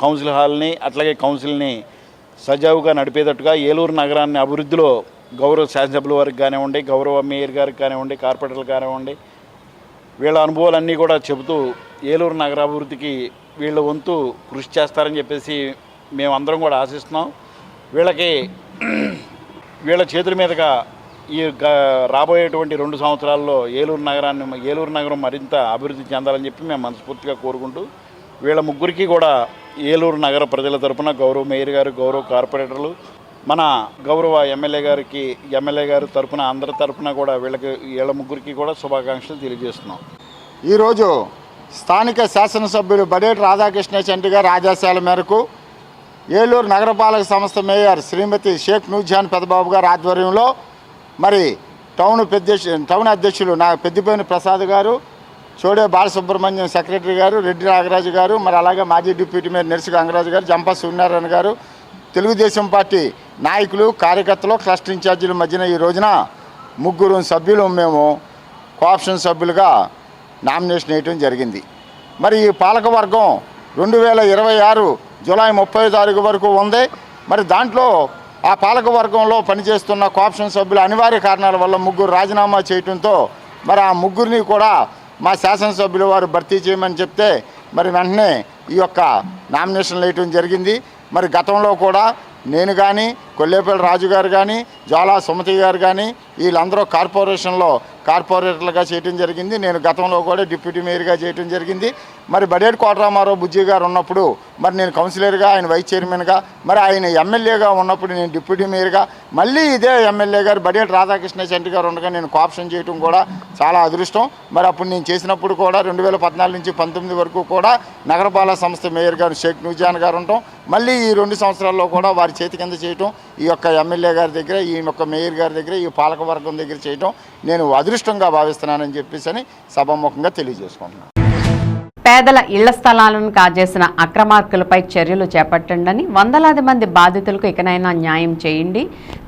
కౌన్సిల్ హాల్ని అట్లాగే కౌన్సిల్ని సజావుగా నడిపేటట్టుగా ఏలూరు నగరాన్ని అభివృద్ధిలో గౌరవ శాసనసభ్యుల వారికి కానివ్వండి, గౌరవ మేయర్ గారికి కానివ్వండి, కార్పొరేటర్లు కానివ్వండి, వీళ్ళ అనుభవాలన్నీ కూడా చెబుతూ ఏలూరు నగరాభివృద్ధికి వీళ్ళ వంతు కృషి చేస్తారని చెప్పేసి మేమందరం కూడా ఆశిస్తున్నాం. వీళ్ళ చేతుల మీదుగా ఈ రాబోయేటువంటి 2 సంవత్సరాల్లో ఏలూరు నగరం మరింత అభివృద్ధి చెందాలని చెప్పి మేము మనస్ఫూర్తిగా కోరుకుంటూ వీళ్ళ ముగ్గురికి కూడా ఏలూరు నగర ప్రజల తరపున గౌరవ మేయర్ గారు, గౌరవ కార్పొరేటర్లు, మన గౌరవ ఎమ్మెల్యే గారు తరపున అందరి తరపున కూడా వీళ్ళ ముగ్గురికి కూడా శుభాకాంక్షలు తెలియజేస్తున్నాం. ఈరోజు స్థానిక శాసనసభ్యులు బడేటి రాధాకృష్ణ చంటి గారి ఆదేశాల మేరకు ఏలూరు నగరపాలక సంస్థ మేయర్ శ్రీమతి షేక్ నూర్జహాన్ పెద్దబాబు గారి ఆధ్వర్యంలో మరి టౌన్ అధ్యక్షులు పెద్దిపోయిన ప్రసాద్ గారు, చోడే బాలసుబ్రహ్మణ్యం సెక్రటరీ గారు, రెడ్డి నాగరాజు గారు, మరి అలాగే మాజీ డిప్యూటీ మేయర్ నెర్సి గంగరాజు గారు, జంపా సూర్యనారాయణ గారు, తెలుగుదేశం పార్టీ నాయకులు, కార్యకర్తలు, క్లస్టర్ ఇన్ఛార్జీల మధ్యన ఈ రోజున 3 సభ్యులు మేము కోఆప్షన్ సభ్యులుగా నామినేషన్ వేయటం జరిగింది. మరి ఈ పాలకవర్గం 2026 జూలై 30 తారీఖు వరకు ఉంది. మరి దాంట్లో ఆ పాలకవర్గంలో పనిచేస్తున్న కోఆప్షన్ సభ్యులు అనివార్య కారణాల వల్ల 3 రాజీనామా చేయడంతో మరి ఆ 3 కూడా మా శాసనసభ్యులు వారు భర్తీ చేయమని చెప్తే మరి వెంటనే ఈ యొక్క నామినేషన్లు వేయటం జరిగింది. మరి గతంలో కూడా నేను కానీ, కొల్లేపల్లి రాజు గారు కానీ, జ్వాలా సుమతి గారు కానీ వీళ్ళందరూ కార్పొరేటర్లుగా చేయటం జరిగింది. నేను గతంలో కూడా డిప్యూటీ మేయర్గా చేయటం జరిగింది. మరి బడేటి కోటరామారావు బుజ్జి గారు ఉన్నప్పుడు మరి నేను కౌన్సిలర్గా, ఆయన వైస్ చైర్మన్గా, మరి ఆయన ఎమ్మెల్యేగా ఉన్నప్పుడు నేను డిప్యూటీ మేయర్గా, మళ్ళీ ఇదే ఎమ్మెల్యే గారు బడేటి రాధాకృష్ణ చంటి గారు ఉండగా నేను కోఆప్షన్ చేయటం కూడా చాలా అదృష్టం. మరి అప్పుడు నేను చేసినప్పుడు కూడా 2014 నుంచి 19 వరకు కూడా నగరపాలక సంస్థ మేయర్ గారు షేక్ నూర్జహాన్ గారు ఉండటం, మళ్ళీ ఈ 2 సంవత్సరాల్లో కూడా వారి చేతి కింద చేయటం, ఈ యొక్క ఎమ్మెల్యే గారి దగ్గర, ఈ యొక్క మేయర్ గారి దగ్గర, ఈ పాలకవర్గం దగ్గర చేయటం నేను అదృష్టంగా భావిస్తున్నానని చెప్పేసి సభాముఖంగా తెలియజేసుకుంటున్నాను. పేదల ఇళ్ల స్థలాలను కాజేసిన అక్రమార్కులపై చర్యలు చేపట్టండి, వందలాది మంది బాధితులకు ఇకనైనా న్యాయం చేయండి,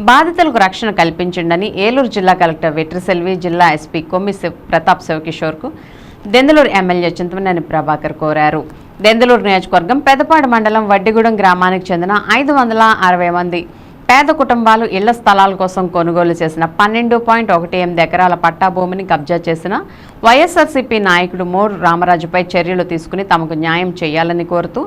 బాధితులకు రక్షణ కల్పించండి ఏలూరు జిల్లా కలెక్టర్ వెట్రిసెల్వి, జిల్లా ఎస్పీ కొమ్మి ప్రతాప్ శివకిషోర్కు దెందులూరు ఎమ్మెల్యే చింతమనేని ప్రభాకర్ కోరారు. దెందులూరు నియోజకవర్గం పెదపాడు మండలం వడ్డిగూడెం గ్రామానికి చెందిన 560 మంది పేద కుటుంబాలు ఇళ్ల స్థలాల కోసం కొనుగోలు చేసిన 12.18 ఎకరాల పట్టా భూమిని కబ్జా చేసిన వైఎస్ఆర్సీపీ నాయకుడు మోరు రామరాజుపై చర్యలు తీసుకుని తమకు న్యాయం చేయాలని కోరుతూ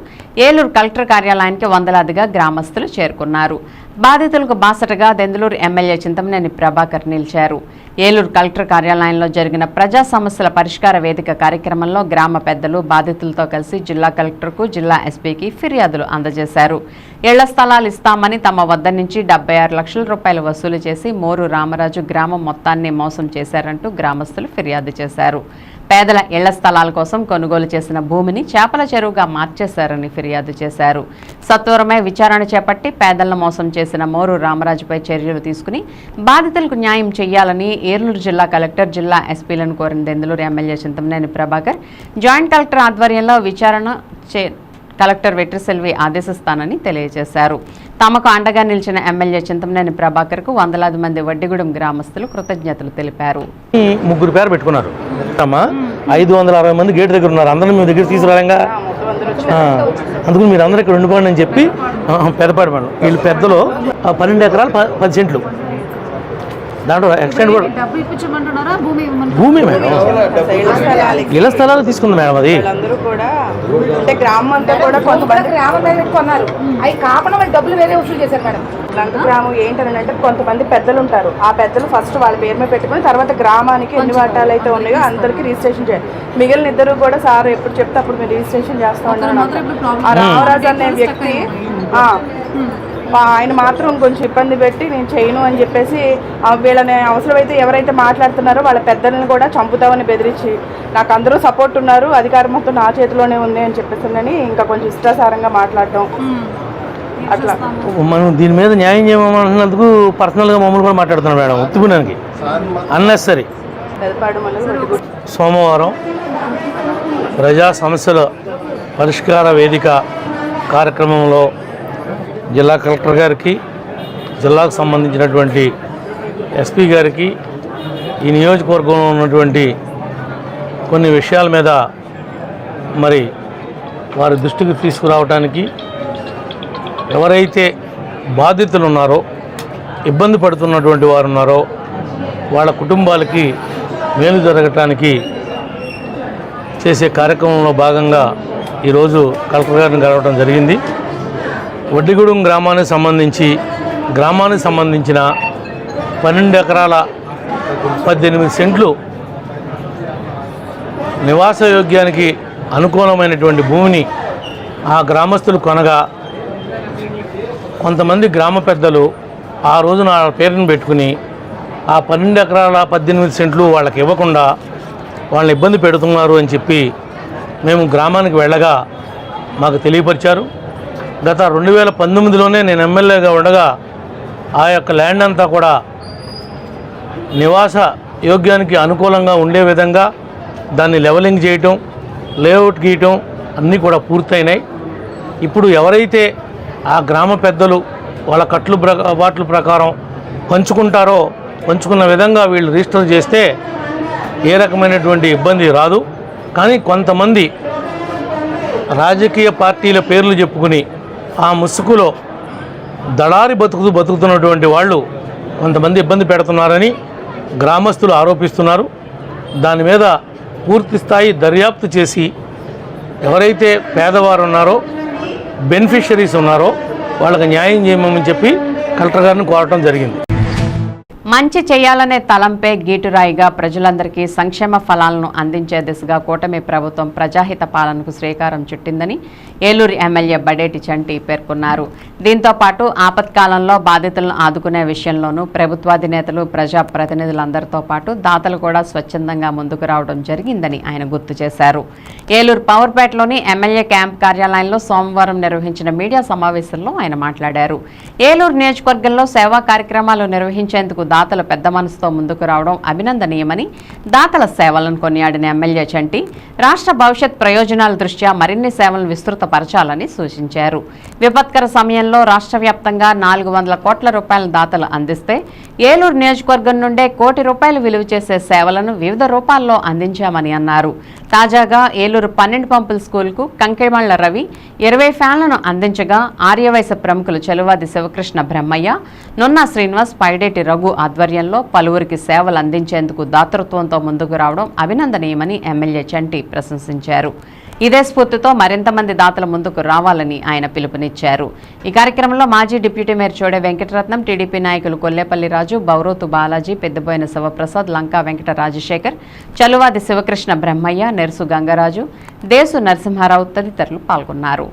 ఏలూరు కలెక్టర్ కార్యాలయానికి వందలాదిగా గ్రామస్తులు చేరుకున్నారు. బాధితులకు బాసటగా దెందులూరు ఎమ్మెల్యే చింతమనేని ప్రభాకర్ నిలిచారు. ఏలూరు కలెక్టర్ కార్యాలయంలో జరిగిన ప్రజా సమస్యల పరిష్కార వేదిక కార్యక్రమంలో గ్రామ పెద్దలు బాధితులతో కలిసి జిల్లా కలెక్టర్కు, జిల్లా ఎస్పీకి ఫిర్యాదులు అందజేశారు. ఇళ్ల స్థలాలు ఇస్తామని తమ వద్ద నుంచి 76 లక్షల రూపాయలు వసూలు చేసి మోరు రామరాజు గ్రామం మొత్తాన్ని మోసం చేశారంటూ గ్రామస్తులు ఫిర్యాదు చేశారు. పేదల ఇళ్ల స్థలాల కోసం కొనుగోలు చేసిన భూమిని చేపల చెరువుగా మార్చేశారని ఫిర్యాదు చేశారు. సత్వరమే విచారణ చేపట్టి పేదలను మోసం చేసిన మోరు రామరాజుపై చర్యలు తీసుకుని బాధితులకు న్యాయం చేయాలని ఏలూరు జిల్లా కలెక్టర్, జిల్లా ఎస్పీలను కోరిన Denduluru MLA Chintamaneni Prabhakar joint collector ఆధ్వర్యంలో విచారణ కలెక్టర్ వెట్రిసెల్వి ఆదేశిస్తానని తెలియజేశారు. తమకు అండగా నిలిచిన ఎమ్మెల్యే చింతమనేని ప్రభాకర్కు వందలాది మంది వడ్డిగూడెం గ్రామస్తులు కృతజ్ఞతలు తెలిపారు. 3 పేరు పెట్టుకున్నారు. 560 మంది గేట్ దగ్గర ఉన్నారు. అందరూ మీ దగ్గర తీసుకురాలంగా, అందుకు మీరు అందరూ ఇక్కడ ఉండిపోండి అని చెప్పి పెద్దపాటి మేడం వీళ్ళు పెద్దలు 12 ఎకరాలు 10 సెంట్లు దాంట్లో ఎక్స్టెండ్ కూడా భూమి మేడం ఇళ్ల స్థలాలు తీసుకుంది మేడం. అది అంటే గ్రామం అంతా కూడా కొంతమంది గ్రామం కొన్నారు, అవి కాకుండా వాళ్ళు డబ్బులు వేరే వసూలు చేశారు మేడం. లంక గ్రామం ఏంటంటే కొంతమంది పెద్దలు ఉంటారు, ఆ పెద్దలు ఫస్ట్ వాళ్ళ పేరు మీద పెట్టుకుని తర్వాత గ్రామానికి ఎన్ని వాటాలు అయితే ఉన్నాయో అందరికి రిజిస్ట్రేషన్ చేయాలి. మిగిలిన ఇద్దరు కూడా సార్ ఎప్పుడు చెప్తే అప్పుడు మీరు రిజిస్ట్రేషన్ చేస్తా ఉన్నారు. ఆ రామరాజు అనే వ్యక్తి ఆయన మాత్రం కొంచెం ఇబ్బంది పెట్టి నేను చేయను అని చెప్పేసి వీళ్ళని అవసరమైతే ఎవరైతే మాట్లాడుతున్నారో వాళ్ళ పెద్దలను కూడా చంపుతామని బెదిరించి నాకు అందరూ సపోర్ట్ ఉన్నారు, అధికారం మొత్తం నా చేతిలోనే ఉంది అని చెప్పేసిందని ఇంకా కొంచెం ఇష్టాసారంగా మాట్లాడటం అట్లా. మనం దీని మీద న్యాయం చేయమన్నందుకు పర్సనల్గా మమ్మల్ని కూడా మాట్లాడుతున్నాం మేడం. ఉత్తుకున్నానికి అన్నెసరీ. సోమవారం ప్రజా సమస్యల పరిష్కార వేదిక కార్యక్రమంలో జిల్లా కలెక్టర్ గారికి, జిల్లాకు సంబంధించినటువంటి ఎస్పీ గారికి, ఈ నియోజకవర్గంలో ఉన్నటువంటి కొన్ని విషయాల మీద మరి వారి దృష్టికి తీసుకురావడానికి, ఎవరైతే బాధితులు ఉన్నారో, ఇబ్బంది పడుతున్నటువంటి వారు ఉన్నారో వాళ్ళ కుటుంబాలకి మేలు జరగటానికి చేసే కార్యక్రమంలో భాగంగా ఈరోజు కలెక్టర్ గారిని కలవడం జరిగింది. వడ్డిగూడెం గ్రామానికి సంబంధించిన 12 ఎకరాల 18 సెంట్లు నివాస యోగ్యానికి అనుకూలమైనటువంటి భూమిని ఆ గ్రామస్తులు కొనగా కొంతమంది గ్రామ పెద్దలు ఆ రోజున ఆ పేరును పెట్టుకుని ఆ 12 ఎకరాల 18 సెంట్లు వాళ్ళకి ఇవ్వకుండా వాళ్ళని ఇబ్బంది పెడుతున్నారు అని చెప్పి మేము గ్రామానికి వెళ్ళగా మాకు తెలియపరిచారు. గత 2019లోనే నేను ఎమ్మెల్యేగా ఉండగా ఆ యొక్క ల్యాండ్ అంతా కూడా నివాస యోగ్యానికి అనుకూలంగా ఉండే విధంగా దాన్ని లెవలింగ్ చేయటం, లేఅవుట్ గీయటం అన్నీ కూడా పూర్తయినాయి. ఇప్పుడు ఎవరైతే ఆ గ్రామ పెద్దలు వాళ్ళ కట్టుబాట్ల ప్రకారం పంచుకుంటారో, పంచుకున్న విధంగా వీళ్ళు రిజిస్టర్ చేస్తే ఏ రకమైనటువంటి ఇబ్బంది రాదు. కానీ కొంతమంది రాజకీయ పార్టీల పేర్లు చెప్పుకుని ఆ ముసుగులో దళారి బతుకుతున్నటువంటి వాళ్ళు కొంతమంది ఇబ్బంది పెడుతున్నారని గ్రామస్తులు ఆరోపిస్తున్నారు. దాని మీద పూర్తి స్థాయి దర్యాప్తు చేసి ఎవరైతే పేదవారు ఉన్నారో, బెనిఫిషరీస్ ఉన్నారో వాళ్ళకి న్యాయం చేయమని చెప్పి కలెక్టర్ గారిని కోరటం జరిగింది. మంచి చేయాలనే తలంపే గీటురాయిగా ప్రజలందరికీ సంక్షేమ ఫలాలను అందించే దిశగా కూటమి ప్రభుత్వం ప్రజాహిత పాలనకు శ్రీకారం చుట్టిందని ఏలూరు ఎమ్మెల్యే బడేటి చంటి పేర్కొన్నారు. దీంతో పాటు ఆపత్కాలంలో బాధితులను ఆదుకునే విషయంలోనూ ప్రభుత్వాధినేతలు, ప్రజాప్రతినిధులందరితో పాటు దాతలు కూడా స్వచ్ఛందంగా ముందుకు రావడం జరిగిందని ఆయన గుర్తు చేశారు. ఏలూరు పవర్పేటలోని ఎమ్మెల్యే క్యాంప్ కార్యాలయంలో సోమవారం నిర్వహించిన మీడియా సమావేశంలో ఆయన మాట్లాడారు. ఏలూరు నియోజకవర్గంలో సేవా కార్యక్రమాలు నిర్వహించేందుకు దాతలు పెద్ద మనసుతో ముందుకు రావడం అభినందనీయమని దాతల సేవలను కొనియాడిన ఎమ్మెల్యే చంటి రాష్ట్ర భవిష్యత్ ప్రయోజనాల దృష్ట్యా మరిన్ని సేవలను విస్తృతపరచాలని సూచించారు. విపత్కర సమయంలో రాష్ట్ర వ్యాప్తంగా 400 కోట్ల రూపాయల దాతలు అందిస్తే ఏలూరు నియోజకవర్గం నుండే ₹1 కోటి విలువ చేసే సేవలను వివిధ రూపాల్లో అందించామని అన్నారు. తాజాగా ఏలూరు 12 పంపుల స్కూల్కు కంకెమళ్ల రవి 20 ఫ్యాన్లను అందించగా ఆర్యవైశ్య ప్రముఖులు చలువాది శివకృష్ణ బ్రహ్మయ్య, నున్నా శ్రీనివాస్, పైడేటి రఘు ఆధ్వర్యంలో పలువురికి సేవలు అందించేందుకు దాతృత్వంతో ముందుకు రావడం అభినందనీయమని ఎమ్మెల్యే చంటి ప్రశంసించారు. ఇదే స్ఫూర్తితో మరింత మంది దాతల ముందుకు రావాలని ఆయన పిలుపునిచ్చారు. ఈ కార్యక్రమంలో మాజీ deputy mayor Chode Venkataratnam, TDP నాయకులు కొల్లేపల్లి రాజు, బౌరోతు బాలాజీ, పెద్దబోయిన శివప్రసాద్, లంకా వెంకట రాజశేఖర్, చలువాది శివకృష్ణ బ్రహ్మయ్య, నెర్సు గంగరాజు, దేశు నరసింహారావు తదితరులు పాల్గొన్నారు.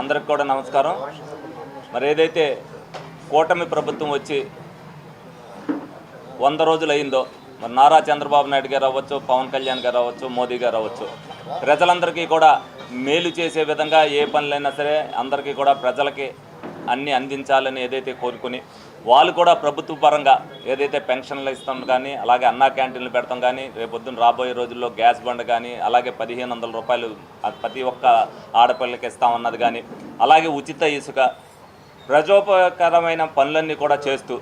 అందరికి కూడా నమస్కారం. మరి ఏదైతే కూటమి ప్రభుత్వం వచ్చి 100 రోజులు అయిందో, మరి నారా చంద్రబాబు నాయుడు గారు అవ్వచ్చు, పవన్ కళ్యాణ్ గారు అవ్వచ్చు, మోదీ గారు అవ్వచ్చు, ప్రజలందరికీ కూడా మేలు చేసే విధంగా ఏ పనులైనా సరే అందరికీ కూడా ప్రజలకి అన్నీ అందించాలని ఏదైతే కోరుకుని వాళ్ళు కూడా ప్రభుత్వ పరంగా ఏదైతే పెన్షన్లు ఇస్తాం కానీ, అలాగే అన్నా క్యాంటీన్లు పెడతాం కానీ, రేపొద్దున రాబోయే రోజుల్లో గ్యాస్ బండ్ కానీ, అలాగే ₹1500 ప్రతి ఒక్క ఆడపిల్లకి ఇస్తామన్నది కానీ, అలాగే ఉచిత ఇసుక, ప్రజోపకరమైన పనులన్నీ కూడా చేస్తూ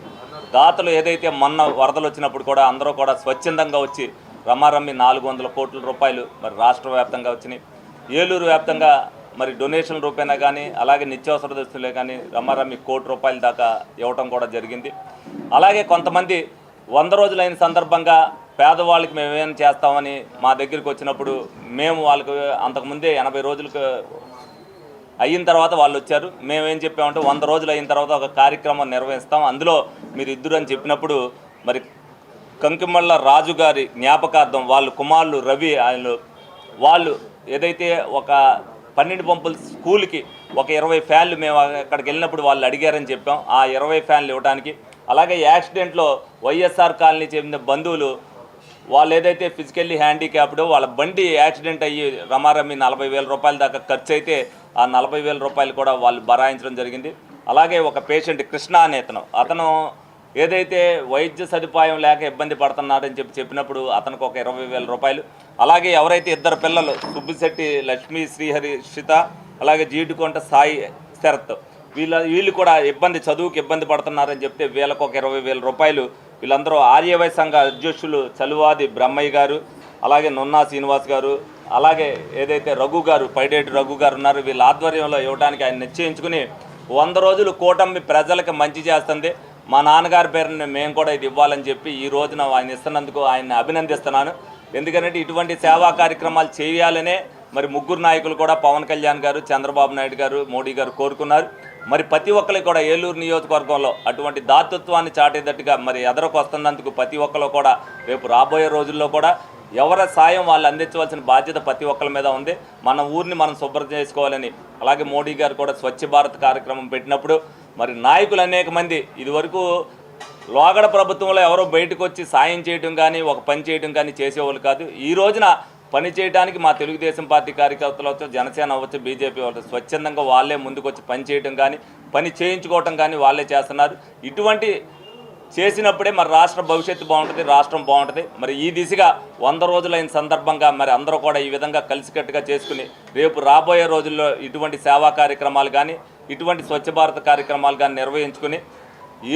దాతలు ఏదైతే మొన్న వరదలు వచ్చినప్పుడు కూడా అందరూ కూడా స్వచ్ఛందంగా వచ్చి రమారమ్మి ₹400 కోట్ల మరి రాష్ట్ర వ్యాప్తంగా వచ్చినాయి. ఏలూరు వ్యాప్తంగా మరి డొనేషన్ రూపేనా కానీ, అలాగే నిత్యావసర వస్తువులే కానీ రమారమ్మి ₹1 కోటి దాకా ఇవ్వటం కూడా జరిగింది. అలాగే కొంతమంది 100 రోజులైన సందర్భంగా పేదవాళ్ళకి మేమేం చేస్తామని మా దగ్గరికి వచ్చినప్పుడు మేము వాళ్ళకు అంతకుముందే 80 రోజులకు అయిన తర్వాత వాళ్ళు వచ్చారు. మేమేం చెప్పామంటే 100 రోజులు అయిన తర్వాత ఒక కార్యక్రమం నిర్వహిస్తాం, అందులో మీరు ఇద్దరు అని చెప్పినప్పుడు మరి కంకిమళ్ళ రాజు గారి జ్ఞాపకార్థం వాళ్ళ కుమారులు రవి వాళ్ళు ఏదైతే ఒక 12 పంపుల స్కూల్కి ఒక 20 ఫ్యాన్లు మేము అక్కడికి వెళ్ళినప్పుడు వాళ్ళు అడిగారని చెప్పాం. ఆ 20 ఫ్యాన్లు ఇవ్వడానికి, అలాగే యాక్సిడెంట్లో వైఎస్ఆర్ కాలనీ చెందిన బంధువులు వాళ్ళు ఏదైతే ఫిజికల్లీ హ్యాండిక్యాప్డ్ వాళ్ళ బండి యాక్సిడెంట్ అయ్యి రమారమ్మి ₹40,000 దాకా ఖర్చు అయితే ఆ ₹40,000 కూడా వాళ్ళు బరాయించడం జరిగింది. అలాగే ఒక పేషెంట్ కృష్ణ అనే అతను ఏదైతే వైద్య సదుపాయం లేక ఇబ్బంది పడుతున్నాడని చెప్పినప్పుడు అతనికి ఒక ₹20,000. అలాగే ఎవరైతే ఇద్దరు పిల్లలు సుబ్బిశెట్టి లక్ష్మీ శ్రీహరిషిత, అలాగే జీడికొంట సాయి శరత్, వీళ్ళు కూడా చదువుకి ఇబ్బంది పడుతున్నారని చెప్తే వీళ్ళకు ఒక ₹20,000. వీళ్ళందరూ ఆర్యవై సంఘ అధ్యక్షులు చలువాది బ్రహ్మయ్య గారు, అలాగే నున్నా శ్రీనివాస్ గారు, అలాగే ఏదైతే రఘు గారు, పైడేటి రఘు గారు ఉన్నారు, వీళ్ళ ఆధ్వర్యంలో ఇవ్వడానికి ఆయన నిశ్చయించుకుని 100 రోజులు కూటమి ప్రజలకు మంచి చేస్తుంది, మా నాన్నగారి పేరుని మేము కూడా ఇది ఇవ్వాలని చెప్పి ఈ రోజున ఆయన ఇస్తున్నందుకు ఆయన్ని అభినందిస్తున్నాను. ఎందుకంటే ఇటువంటి సేవా కార్యక్రమాలు చేయాలనే మరి ముగ్గురు నాయకులు కూడా పవన్ కళ్యాణ్ గారు, చంద్రబాబు నాయుడు గారు, మోడీ గారు కోరుకున్నారు. మరి ప్రతి ఒక్కరికి కూడా ఏలూరు నియోజకవర్గంలో అటువంటి దాతృత్వాన్ని చాటేటట్టుగా మరి ఎదరకు వస్తున్నందుకు ప్రతి ఒక్కరు కూడా రేపు రాబోయే రోజుల్లో కూడా ఎవరి సాయం వాళ్ళు అందించవలసిన బాధ్యత ప్రతి ఒక్కరి మీద ఉంది. మన ఊరిని మనం శుభ్రం చేసుకోవాలని, అలాగే మోడీ గారు కూడా స్వచ్ఛ భారత్ కార్యక్రమం పెట్టినప్పుడు మరి నాయకులు అనేక మంది ఇదివరకు లోగడ ప్రభుత్వంలో ఎవరో బయటకు వచ్చి సాయం చేయడం కానీ ఒక పని చేయడం కానీ చేసేవాళ్ళు కాదు. ఈ రోజున పని చేయడానికి మా తెలుగుదేశం పార్టీ కార్యకర్తలు అవచ్చు, జనసేన అవ్వచ్చు, బీజేపీ అవ్వచ్చు, స్వచ్ఛందంగా వాళ్ళే ముందుకు వచ్చి పని చేయడం కానీ పని చేయించుకోవటం కానీ వాళ్ళే చేస్తున్నారు. ఇటువంటి చేసినప్పుడే మరి రాష్ట్ర భవిష్యత్తు బాగుంటుంది, రాష్ట్రం బాగుంటుంది. మరి ఈ దిశగా 100 రోజులైన సందర్భంగా మరి అందరూ కూడా ఈ విధంగా కలిసికట్టుగా చేసుకుని రేపు రాబోయే రోజుల్లో ఇటువంటి సేవా కార్యక్రమాలు కానీ ఇటువంటి స్వచ్ఛ భారత్ కార్యక్రమాలు కానీ నిర్వహించుకుని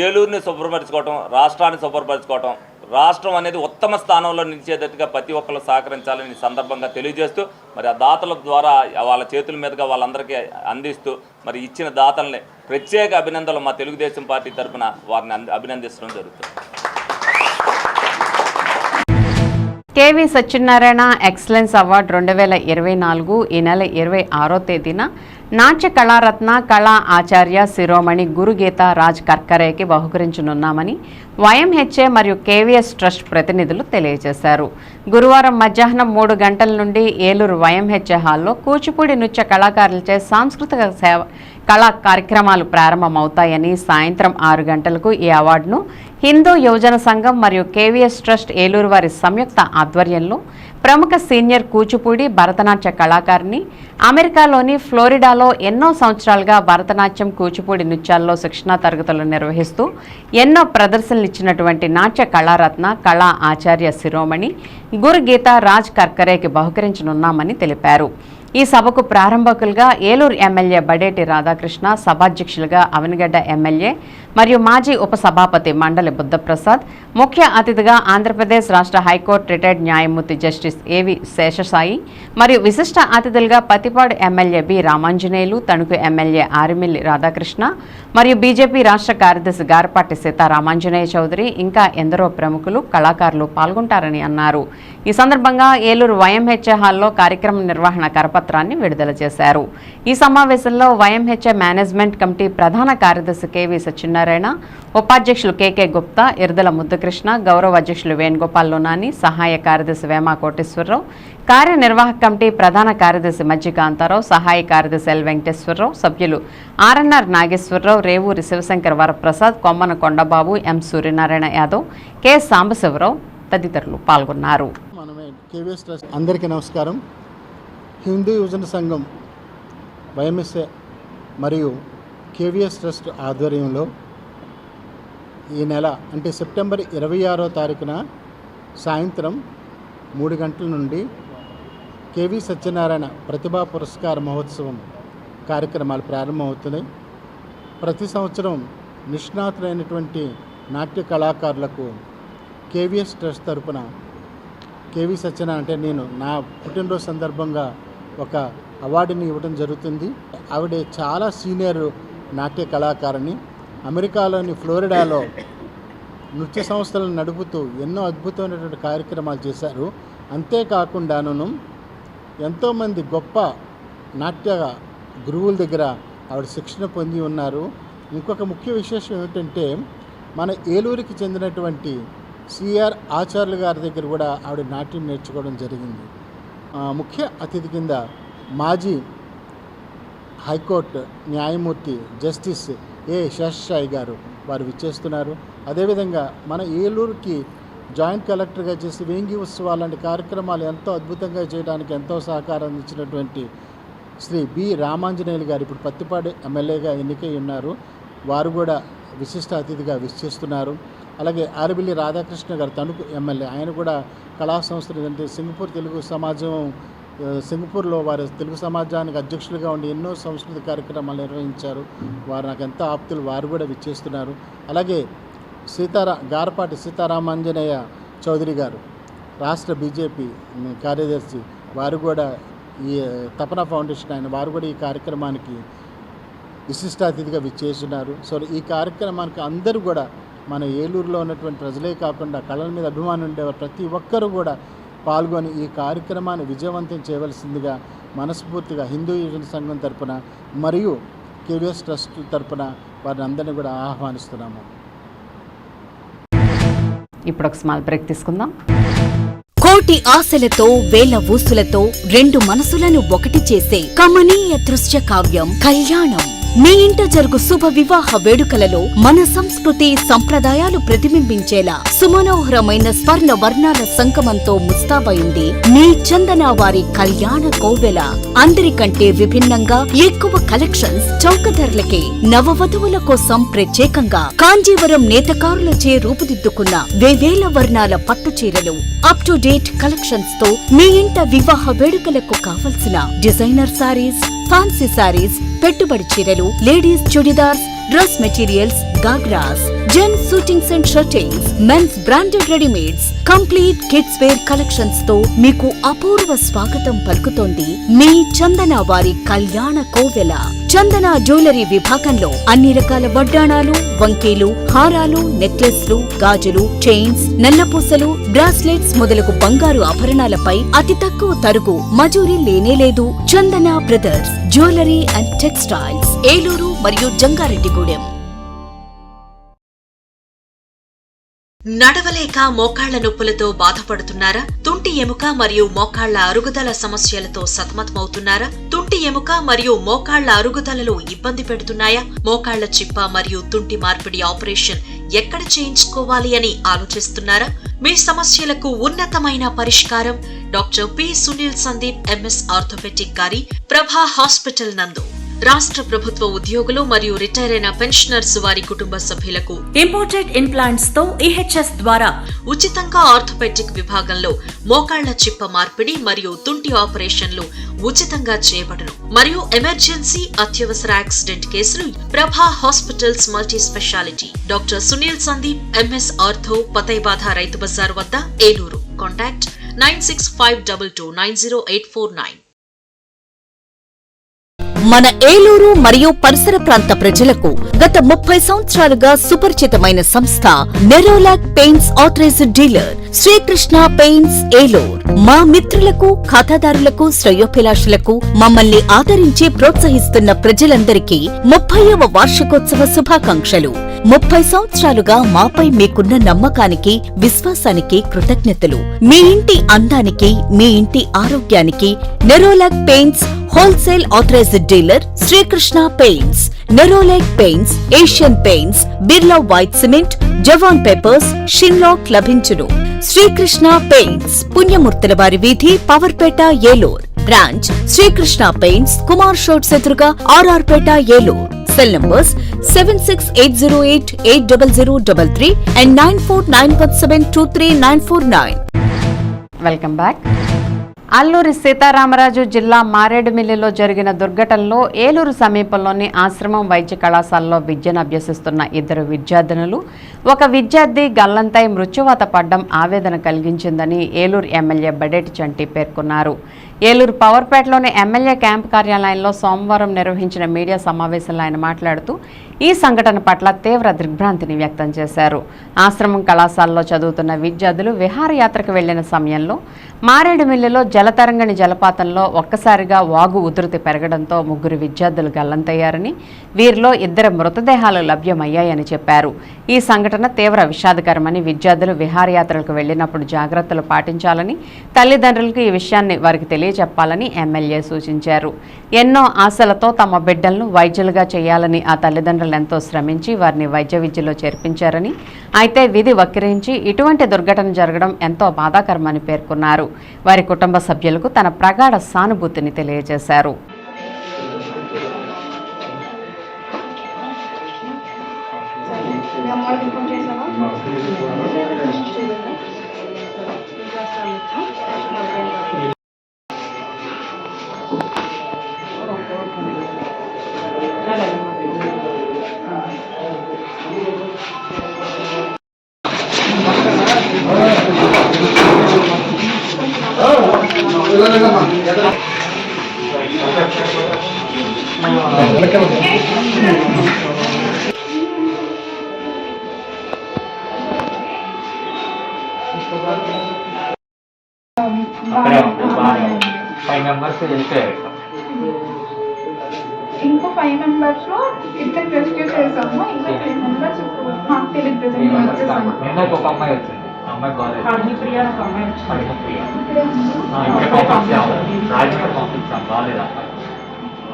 ఏలూరుని శుభ్రపరచుకోవటం, రాష్ట్రాన్ని శుభ్రపరచుకోవటం, రాష్ట్రం అనేది ఉత్తమ స్థానంలో నిలిచేటట్టుగా ప్రతి ఒక్కరు సహకరించాలని సందర్భంగా తెలియజేస్తూ మరి ఆ దాతల ద్వారా వాళ్ళ చేతుల మీదుగా వాళ్ళందరికీ అందిస్తూ మరి ఇచ్చిన దాతల్ని ప్రత్యేక అభినందనలు మా తెలుగుదేశం పార్టీ తరఫున వారిని అభినందించడం జరుగుతుంది. కేవీ సత్యనారాయణ ఎక్సలెన్స్ అవార్డు 2024 ఈ నెల 26వ తేదీన నాట్య కళారత్న కళా ఆచార్య శిరోమణి గురుగీత రాజ్ కర్కరేకి బహుకరించనున్నామని వైఎంహెచ్ఏ మరియు కేవీఎస్ ట్రస్ట్ ప్రతినిధులు తెలియజేశారు. గురువారం మధ్యాహ్నం 3 గంటల నుండి ఏలూరు వైఎంహెచ్ఏ హాల్లో కూచిపూడి నృత్య కళాకారులచే సాంస్కృతిక కళా కార్యక్రమాలు ప్రారంభమవుతాయని, సాయంత్రం 6 గంటలకు ఈ అవార్డును హిందూ యువజన సంఘం మరియు కేవీఎస్ ట్రస్ట్ ఏలూరు వారి సంయుక్త ఆధ్వర్యంలో ప్రముఖ సీనియర్ కూచిపూడి భరతనాట్య కళాకారిణి, అమెరికాలోని ఫ్లోరిడాలో ఎన్నో సంవత్సరాలుగా భరతనాట్యం, కూచిపూడి నృత్యాల్లో శిక్షణా తరగతులు నిర్వహిస్తూ ఎన్నో ప్రదర్శనలు ఇచ్చినటువంటి నాట్య కళారత్న, కళా ఆచార్య శిరోమణి గురు గీతా రాజ్ కర్కరేకి బహుకరించనున్నామని తెలిపారు. ఈ సభకు ప్రారంభకులుగా ఏలూరు ఎమ్మెల్యే బడేటి రాధాకృష్ణ, సభాధ్యక్షులుగా అవనిగడ్డ ఎమ్మెల్యే మరియు మాజీ ఉపసభాపతి మండలి బుద్ధప్రసాద్, ముఖ్య అతిథిగా ఆంధ్రప్రదేశ్ రాష్ట్ర హైకోర్టు రిటైర్డ్ న్యాయమూర్తి జస్టిస్ ఏవి శేషసాయి మరియు విశిష్ట అతిథులుగా Pathipadu MLA B Ramanjaneyulu, Tanuku MLA Arimilli Radhakrishna మరియు బీజేపీ రాష్ట్ర కార్యదర్శి గారపాటి సీతారామాంజనేయ చౌదరి ఇంకా ఎందరో ప్రముఖులు, కళాకారులు పాల్గొంటారని అన్నారు. ఈ సందర్భంగా ఏలూరు వైఎంహెచ్ఏ హాల్లో కార్యక్రమం నిర్వహణ కరపత్రాన్ని విడుదల చేశారు. ఈ సమావేశంలో వైఎంహెచ్ఏ మేనేజ్మెంట్ కమిటీ ప్రధాన కార్యదర్శి కెవి సత్యనారాయణ, ఉపాధ్యక్షులు కెకే గుప్తా, ఇర్దల ముద్దుకృష్ణ, గౌరవ అధ్యక్షులు వేణుగోపాల్ లోనాని, సహాయ కార్యదర్శి వేమా కోటేశ్వరరావు, కార్యనిర్వాహక కమిటీ ప్రధాన కార్యదర్శి మజ్జికాంతారావు, సహాయ కార్యదర్శి ఎల్ వెంకటేశ్వరరావు, సభ్యులు ఆర్ఎన్ఆర్ నాగేశ్వరరావు, రేవూరి శివశంకర్ వరప్రసాద్, కొమ్మన కొండబాబు, ఎం సూర్యనారాయణ యాదవ్, కె సాంబశివరావు తదితరులు పాల్గొన్నారు. అందరికీ నమస్కారం. హిందూ యువజన సంఘం వైఎంఎస్ఏ మరియు కేవీఎస్ ట్రస్ట్ ఆధ్వర్యంలో ఈ నెల అంటే సెప్టెంబర్ 26వ తారీఖున సాయంత్రం 3 గంటల నుండి కేవీ సత్యనారాయణ ప్రతిభా పురస్కార మహోత్సవం కార్యక్రమాలు ప్రారంభమవుతున్నాయి. ప్రతి సంవత్సరం నిష్ణాతులైనటువంటి నాట్య కళాకారులకు కేవీఎస్ ట్రస్ట్ తరపున కేవీ సత్యనారాయణ అంటే నేను నా పుట్టినరోజు సందర్భంగా ఒక అవార్డుని ఇవ్వడం జరుగుతుంది. ఆవిడ చాలా సీనియర్ నాట్య కళాకారిణి. అమెరికాలోని ఫ్లోరిడాలో నృత్య సంస్థలను నడుపుతూ ఎన్నో అద్భుతమైనటువంటి కార్యక్రమాలు చేశారు. అంతేకాకుండాను ఎంతోమంది గొప్ప నాట్య గురువుల దగ్గర ఆవిడ శిక్షణ పొంది ఉన్నారు. ఇంకొక ముఖ్య విశేషం ఏమిటంటే మన ఏలూరుకి చెందినటువంటి సిఆర్ ఆచార్యులు గారి దగ్గర కూడా ఆవిడ నాట్యం నేర్చుకోవడం జరిగింది. ముఖ్య అతిథి కింద మాజీ హైకోర్టు న్యాయమూర్తి జస్టిస్ ఏ శేషసాయి గారు వారు విచ్చేస్తున్నారు. అదేవిధంగా మన ఏలూరుకి జాయింట్ కలెక్టర్గా చేసి వేంగి ఉత్సవాలు లాంటి కార్యక్రమాలు ఎంతో అద్భుతంగా చేయడానికి ఎంతో సహకారం ఇచ్చినటువంటి శ్రీ బి రామాంజనేయులు గారు ఇప్పుడు పత్తిపాడు ఎమ్మెల్యేగా ఎన్నికై ఉన్నారు. వారు కూడా విశిష్ట అతిథిగా విచ్చేస్తున్నారు. అలాగే ఆరిమిల్లి రాధాకృష్ణ గారు తణుకు ఎమ్మెల్యే, ఆయన కూడా కళా సంస్థలు అంటే సింగపూర్ తెలుగు సమాజం సింగపూర్లో వారి తెలుగు సమాజానికి అధ్యక్షులుగా ఉండి ఎన్నో సంస్కృతి కార్యక్రమాలు నిర్వహించారు. వారు నాకు ఎంతో ఆప్తులు, వారు కూడా విచ్చేస్తున్నారు. అలాగే గారపాటి సీతారామాంజనేయ చౌదరి గారు రాష్ట్ర బీజేపీ కార్యదర్శి, వారు కూడా ఈ తపన ఫౌండేషన్ ఆయన వారు కూడా ఈ కార్యక్రమానికి విశిష్ట అతిథిగా విచ్చేస్తున్నారు. సో ఈ కార్యక్రమానికి అందరూ కూడా మన ఏలూరులో ఉన్నటువంటి ప్రజలే కాకుండా కళల మీద అభిమానం ఉండేవారు ప్రతి ఒక్కరూ కూడా పాల్గొని ఈ కార్యక్రమాన్ని విజయవంతం చేయవలసిందిగా మనస్ఫూర్తిగా హిందూ యువజన సంఘం తరపున మరియు కేవీఎస్ ట్రస్ట్ తరపున వారిని అందరినీ కూడా ఆహ్వానిస్తున్నాము. ఇప్పుడు ఒక స్మాల్ బ్రేక్ తీసుకుందాం. కోటి ఆశలతో వేల ఊసులతో రెండు మనసులను ఒకటి చేసే కమనీయ దృశ్య కావ్యం కళ్యాణం. మీ ఇంట జరుగు శుభ వివాహ వేడుకలలో మన సంస్కృతి సంప్రదాయాలు ప్రతిబింబించేలా సుమనోహరమైన స్వర్ణ వర్ణాల సంగమంతో ముస్తాబైంది మీ చందన వారి కళ్యాణ కోవెల. అందరికంటే విభిన్నంగా ఎక్కువ కలెక్షన్స్ చౌక ధరలకే నవవధువుల కోసం ప్రత్యేకంగా కాంజీవరం నేతకారులచే రూపుదిద్దుకున్న వేవేల వర్ణాల పట్టు చీరలు, అప్ టు డేట్ కలెక్షన్స్ తో మీ ఇంట వివాహ వేడుకలకు కావలసిన డిజైనర్ సారీస్, ఫ్యాన్సీ సారీస్, పెట్టుబడి చీరలు, ladies churidars, dress materials, ghagras, gents suitings and shirtings, men's branded readymades, complete kids wear collections తో మీకు అపూర్వ స్వాగతం పలుకుతోంది మీ చందన వారి కళ్యాణ కోవెల. చందన జ్యువెలరీ విభాగంలో అన్ని రకాల వడ్డాణాలు, వంకీలు, హారాలు, నెక్లెస్లు, గాజులు, చైన్స్, నల్లపూసలు, బ్రాస్లెట్స్ మొదలగు బంగారు ఆభరణాలపై అతి తక్కువ తరుగు మజూరీ లేనేలేదు. Chandana brothers jewellery and textiles, Eluru మరియు జంగారెడ్డిగూడెం. నడవలేక మోకాళ్ల నొప్పులతో బాధపడుతున్నారా? తుంటి ఎముక మరియు మోకాళ్ల అరుగుదల సమస్యలతో సతమతమవుతున్నారా? తుంటి ఎముక మరియు మోకాళ్ల అరుగుదలలో ఇబ్బంది పెడుతున్నాయా? మోకాళ్ల చిప్ప మరియు తుంటి మార్పిడి ఆపరేషన్ ఎక్కడ చేయించుకోవాలి అని ఆలోచిస్తున్నారా? మీ సమస్యలకు ఉన్నతమైన పరిష్కారం doctor P Sunil Sandeep MS orthopaedic గారి ప్రభా హాస్పిటల్ నందు. రాష్ట్ర ప్రభుత్వ ఉద్యోగులు మరియు రిటైర్ అయిన పెన్షనర్స్ వారి కుటుంబ సభ్యులకు ఇంపోర్టెడ్ ఇంప్లాంట్స్ తో ఈహెచ్ఎస్ ద్వారా ఉచితంగా ఆర్థోపెడిక్ విభాగంలో మోకాళ్ల చిప్ప మార్పిడి మరియు తుంటి ఆపరేషన్లు ఉచితంగా చేయబడును. మరియు ఎమర్జెన్సీ అత్యవసర యాక్సిడెంట్ కేసులు Prabha hospitals multi specialty doctor Sunil Sandeep MS ortho, పతైబాధ రైతు బజార్ వద్ద, ఏలూరు. కాంటాక్ట్ 9652290849. మన ఏలూరు మరియు పరిసర ప్రాంత ప్రజలకు గత 30 సంవత్సరాలుగా సుపరిచితమైన సంస్థ Nerolac paints authorised dealer Srikrishna paints Eluru. మా మిత్రులకు, ఖాతాదారులకు, శ్రేయోభిలాషులకు మమ్మల్ని ఆదరించి ప్రోత్సహిస్తున్న ప్రజలందరికీ 30వ వార్షికోత్సవ శుభాకాంక్షలు. 30 సంవత్సరాలుగా మాపై మీకున్న నమ్మకానికి, విశ్వాసానికి కృతజ్ఞతలు. మీ ఇంటి అందానికి, మీ ఇంటి ఆరోగ్యానికి Nerolac paints wholesale authorised dealer Srikrishna paints, Nerolac paints, Asian paints, Birla white cement, Jawan papers, Sheenlac లభించును. శ్రీకృష్ణ పెయింట్స్, పుణ్యమూర్తుల వారి వీధి, పవర్పేట, ఏలూరు. బ్రాంచ్ శ్రీకృష్ణ పెయింట్స్, కుమార్ షోట్స్ ఎదురుగా, RR Peta, Eluru. Cell numbers 7680880033 and 9491723949. Welcome back. Alluri Sitaramaraju జిల్లా మారేడుమిల్లిలో జరిగిన దుర్ఘటనలో ఏలూరు సమీపంలోని ఆశ్రమం వైద్య కళాశాలలో విద్యను అభ్యసిస్తున్న 2 విద్యార్థినులు, ఒక విద్యార్థి గల్లంతై మృత్యువాత పడ్డం ఆవేదన కలిగించిందని ఏలూరు ఎమ్మెల్యే బడేటి చంటి పేర్కొన్నారు. ఏలూరు పవర్పేటలోని ఎమ్మెల్యే క్యాంపు కార్యాలయంలో సోమవారం నిర్వహించిన మీడియా సమావేశంలో ఆయన మాట్లాడుతూ ఈ సంఘటన పట్ల తీవ్ర దిగ్భ్రాంతిని వ్యక్తం చేశారు. ఆశ్రమం కళాశాలలో చదువుతున్న విద్యార్థులు విహారయాత్రకు వెళ్లిన సమయంలో మారేడుమిల్లిలో జలతరంగణి జలపాతంలో ఒక్కసారిగా వాగు ఉధృతి పెరగడంతో 3 విద్యార్థులు గల్లంతయ్యారని, వీరిలో 2 మృతదేహాలు లభ్యమయ్యాయని చెప్పారు. ఈ సంఘటన తీవ్ర విషాదకరమని, విద్యార్థులు విహారయాత్రలకు వెళ్లినప్పుడు జాగ్రత్తలు పాటించాలని, తల్లిదండ్రులకు ఈ విషయాన్ని వారికి తెలియజెప్పాలని ఎమ్మెల్యే సూచించారు. ఎన్నో ఆశలతో తమ బిడ్డలను వైద్యులుగా చేయాలని ఆ తల్లిదండ్రులు ఎంతో శ్రమించి వారిని వైద్య విద్యలో చేర్పించారని, అయితే విధి వక్రించి ఇటువంటి దుర్ఘటన జరగడం ఎంతో బాధాకరమని పేర్కొన్నారు. వారి కుటుంబ సభ్యులకు తన ప్రగాఢ సానుభూతిని తెలియజేశారు. ఇంకో 5 మెంబర్స్ లో ఇద్దరు రెస్క్యూ చేసాము. ఇంకా 3 మెంబర్స్ మాకు తెలియదు. ఒక అమ్మాయి వచ్చింది, అమ్మాయి బాగా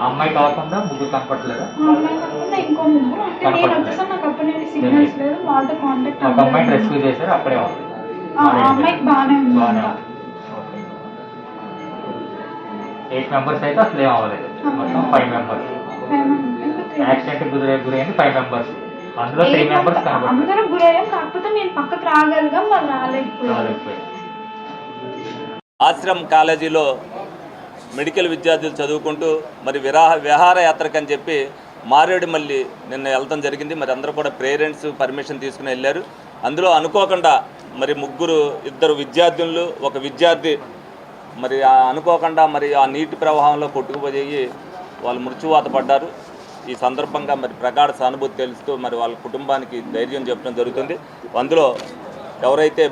అమ్మాయి కాకుండా 3 కనపట్లేదా? అమ్మాయి కాకుండా ఇంకో 3 అంటే నేను వచ్చేసాను, నాకు అప్పటి నుండి సిగ్నల్స్ లేదు, వాళ్ళతో కాంటాక్ట్ ఒక అమ్మాయిని రెస్క్యూ చేశారు, అక్కడే ఉంది. ఆ అమ్మాయికి బాగానే ఉంది. 8 మెంబర్స్ అయితే అసలు ఏం అవ్వలేదు, మొత్తం 5 మెంబర్స్ యాక్సిడెంట్ గురైంది. 5 మెంబర్స్, అందులో 3 మెంబర్స్ కనబడుతుంది. అందరూ గురయ్యాం, కాకపోతే నేను పక్కకు రాగలిగాం, వాళ్ళు రాలేకపోయారు. ఆశ్రమ్ కాలేజీలో మెడికల్ విద్యార్థులు చదువుకుంటూ మరి విహారయాత్రకు అని చెప్పి మారేడుమల్లి నిన్న వెళ్తాం జరిగింది. మరి అందరూ కూడా పేరెంట్స్ పర్మిషన్ తీసుకుని వెళ్ళారు. అందులో అనుకోకుండా మరి 2 విద్యార్థులు, ఒక విద్యార్థి మరి అనుకోకుండా మరి ఆ నీటి ప్రవాహంలో కొట్టుకుపోయి వాళ్ళు మృత్యువాత పడ్డారు. ఈ సందర్భంగా మరి ప్రగాఢ సానుభూతి తెలుస్తూ మరి వాళ్ళ కుటుంబానికి ధైర్యం చెప్పడం జరుగుతుంది. అందులో ఎవరైతే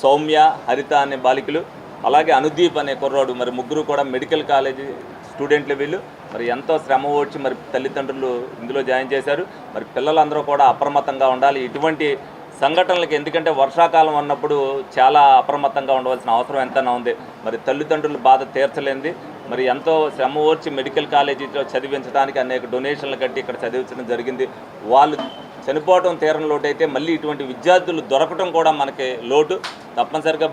సౌమ్య, హరిత అనే బాలికలు, అలాగే అనుదీప్ అనే కుర్రాడు, మరి 3 కూడా మెడికల్ కాలేజీ స్టూడెంట్లు. వీళ్ళు మరి ఎంతో శ్రమ ఓడ్చి మరి తల్లిదండ్రులు ఇందులో జాయిన్ చేశారు. మరి పిల్లలందరూ కూడా అప్రమత్తంగా ఉండాలి. ఇటువంటి సంఘటనలకి, ఎందుకంటే వర్షాకాలం అన్నప్పుడు చాలా అప్రమత్తంగా ఉండవలసిన అవసరం ఎంతైనా ఉంది. మరి తల్లిదండ్రుల బాధ తీర్చలేంది, మరి ఎంతో శ్రమ ఓర్చి మెడికల్ కాలేజీలో చదివించడానికి అనేక డొనేషన్లు కట్టి ఇక్కడ చదివించడం జరిగింది. వాళ్ళు చనిపోవడం తీరం లోటు అయితే మళ్ళీ ఇటువంటి విద్యార్థులు దొరకటం కూడా మనకి లోటు. తప్పనిసరిగా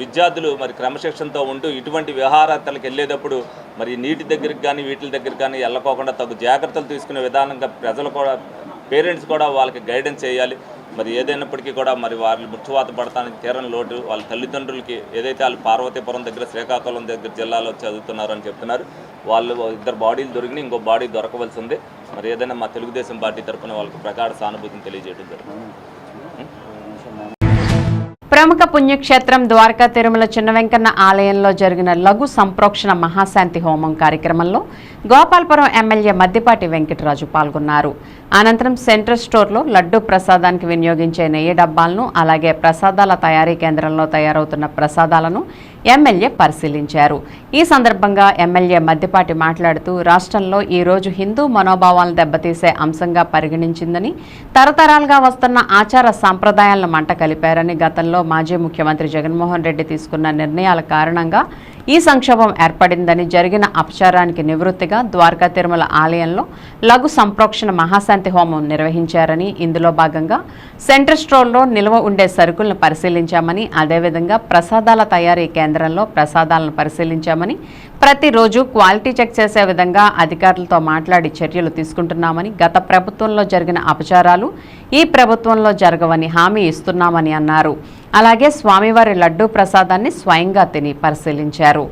విద్యార్థులు మరి క్రమశిక్షణతో ఉంటూ ఇటువంటి విహారతలకు వెళ్ళేటప్పుడు మరి నీటి దగ్గరికి కానీ వీటి దగ్గరికి కానీ వెళ్ళకోకుండా తగు జాగ్రత్తలు తీసుకునే విధానంగా ప్రజలు కూడా, పేరెంట్స్ కూడా వాళ్ళకి గైడెన్స్ చేయాలి. మరి ఏదైనప్పటికీ కూడా మరి వాళ్ళు ముచ్చువాత పడటానికి తీరని లోటు వాళ్ళ తల్లిదండ్రులకి, ఏదైతే వాళ్ళు పార్వతీపురం దగ్గర, శ్రీకాకుళం దగ్గర జిల్లాలో చదువుతున్నారని చెప్తున్నారు. వాళ్ళు 2 బాడీలు దొరికినాయి, ఇంకో బాడీ దొరకవలసి ఉంది. మరి ఏదైనా మా తెలుగుదేశం పార్టీ తరఫున వాళ్ళకి ప్రగాఢ సానుభూతిని తెలియజేయడం జరుగుతుంది. ప్రముఖ పుణ్యక్షేత్రం ద్వారకా తిరుమల చిన్న వెంకన్న ఆలయంలో జరిగిన లఘు సంప్రోక్షణ మహాశాంతి హోమం కార్యక్రమంలో గోపాల్పురం ఎమ్మెల్యే మద్దిపాటి వెంకటరాజు పాల్గొన్నారు. అనంతరం సెంట్రల్ స్టోర్లో లడ్డూ ప్రసాదానికి వినియోగించే నెయ్యి డబ్బాలను, అలాగే ప్రసాదాల తయారీ కేంద్రంలో తయారవుతున్న ప్రసాదాలను ఎమ్మెల్యే పరిశీలించారు. ఈ సందర్భంగా ఎమ్మెల్యే మద్దిపాటి మాట్లాడుతూ, రాష్ట్రంలో ఈరోజు హిందూ మనోభావాలను దెబ్బతీసే అంశంగా పరిగణించిందని, తరతరాలుగా వస్తున్న ఆచార సాంప్రదాయాలను మంట కలిపారని, గతంలో మాజీ ముఖ్యమంత్రి జగన్మోహన్ రెడ్డి తీసుకున్న నిర్ణయాల కారణంగా ఈ సంక్షోభం ఏర్పడిందని, జరిగిన అపచారానికి నివృత్తిగా ద్వారకా తిరుమల ఆలయంలో లఘు సంప్రోక్షణ మహాశాంతి హోమం నిర్వహించారని, ఇందులో భాగంగా సెంట్రల్ స్టోర్లో నిల్వ ఉండే సరుకులను పరిశీలించామని, అదేవిధంగా ప్రసాదాల తయారీ కేంద్రంలో ప్రసాదాలను పరిశీలించామని, ప్రతిరోజు క్వాలిటీ చెక్ చేసే విధంగా అధికారులతో మాట్లాడి చర్యలు తీసుకుంటున్నామని, గత ప్రభుత్వంలో జరిగిన అపచారాలు ఈ ప్రభుత్వంలో జరగవని హామీ ఇస్తున్నామని అన్నారు. అలాగే స్వామివారి లడ్డూ ప్రసాదాన్ని స్వయంగా తిని పరిశీలించారు.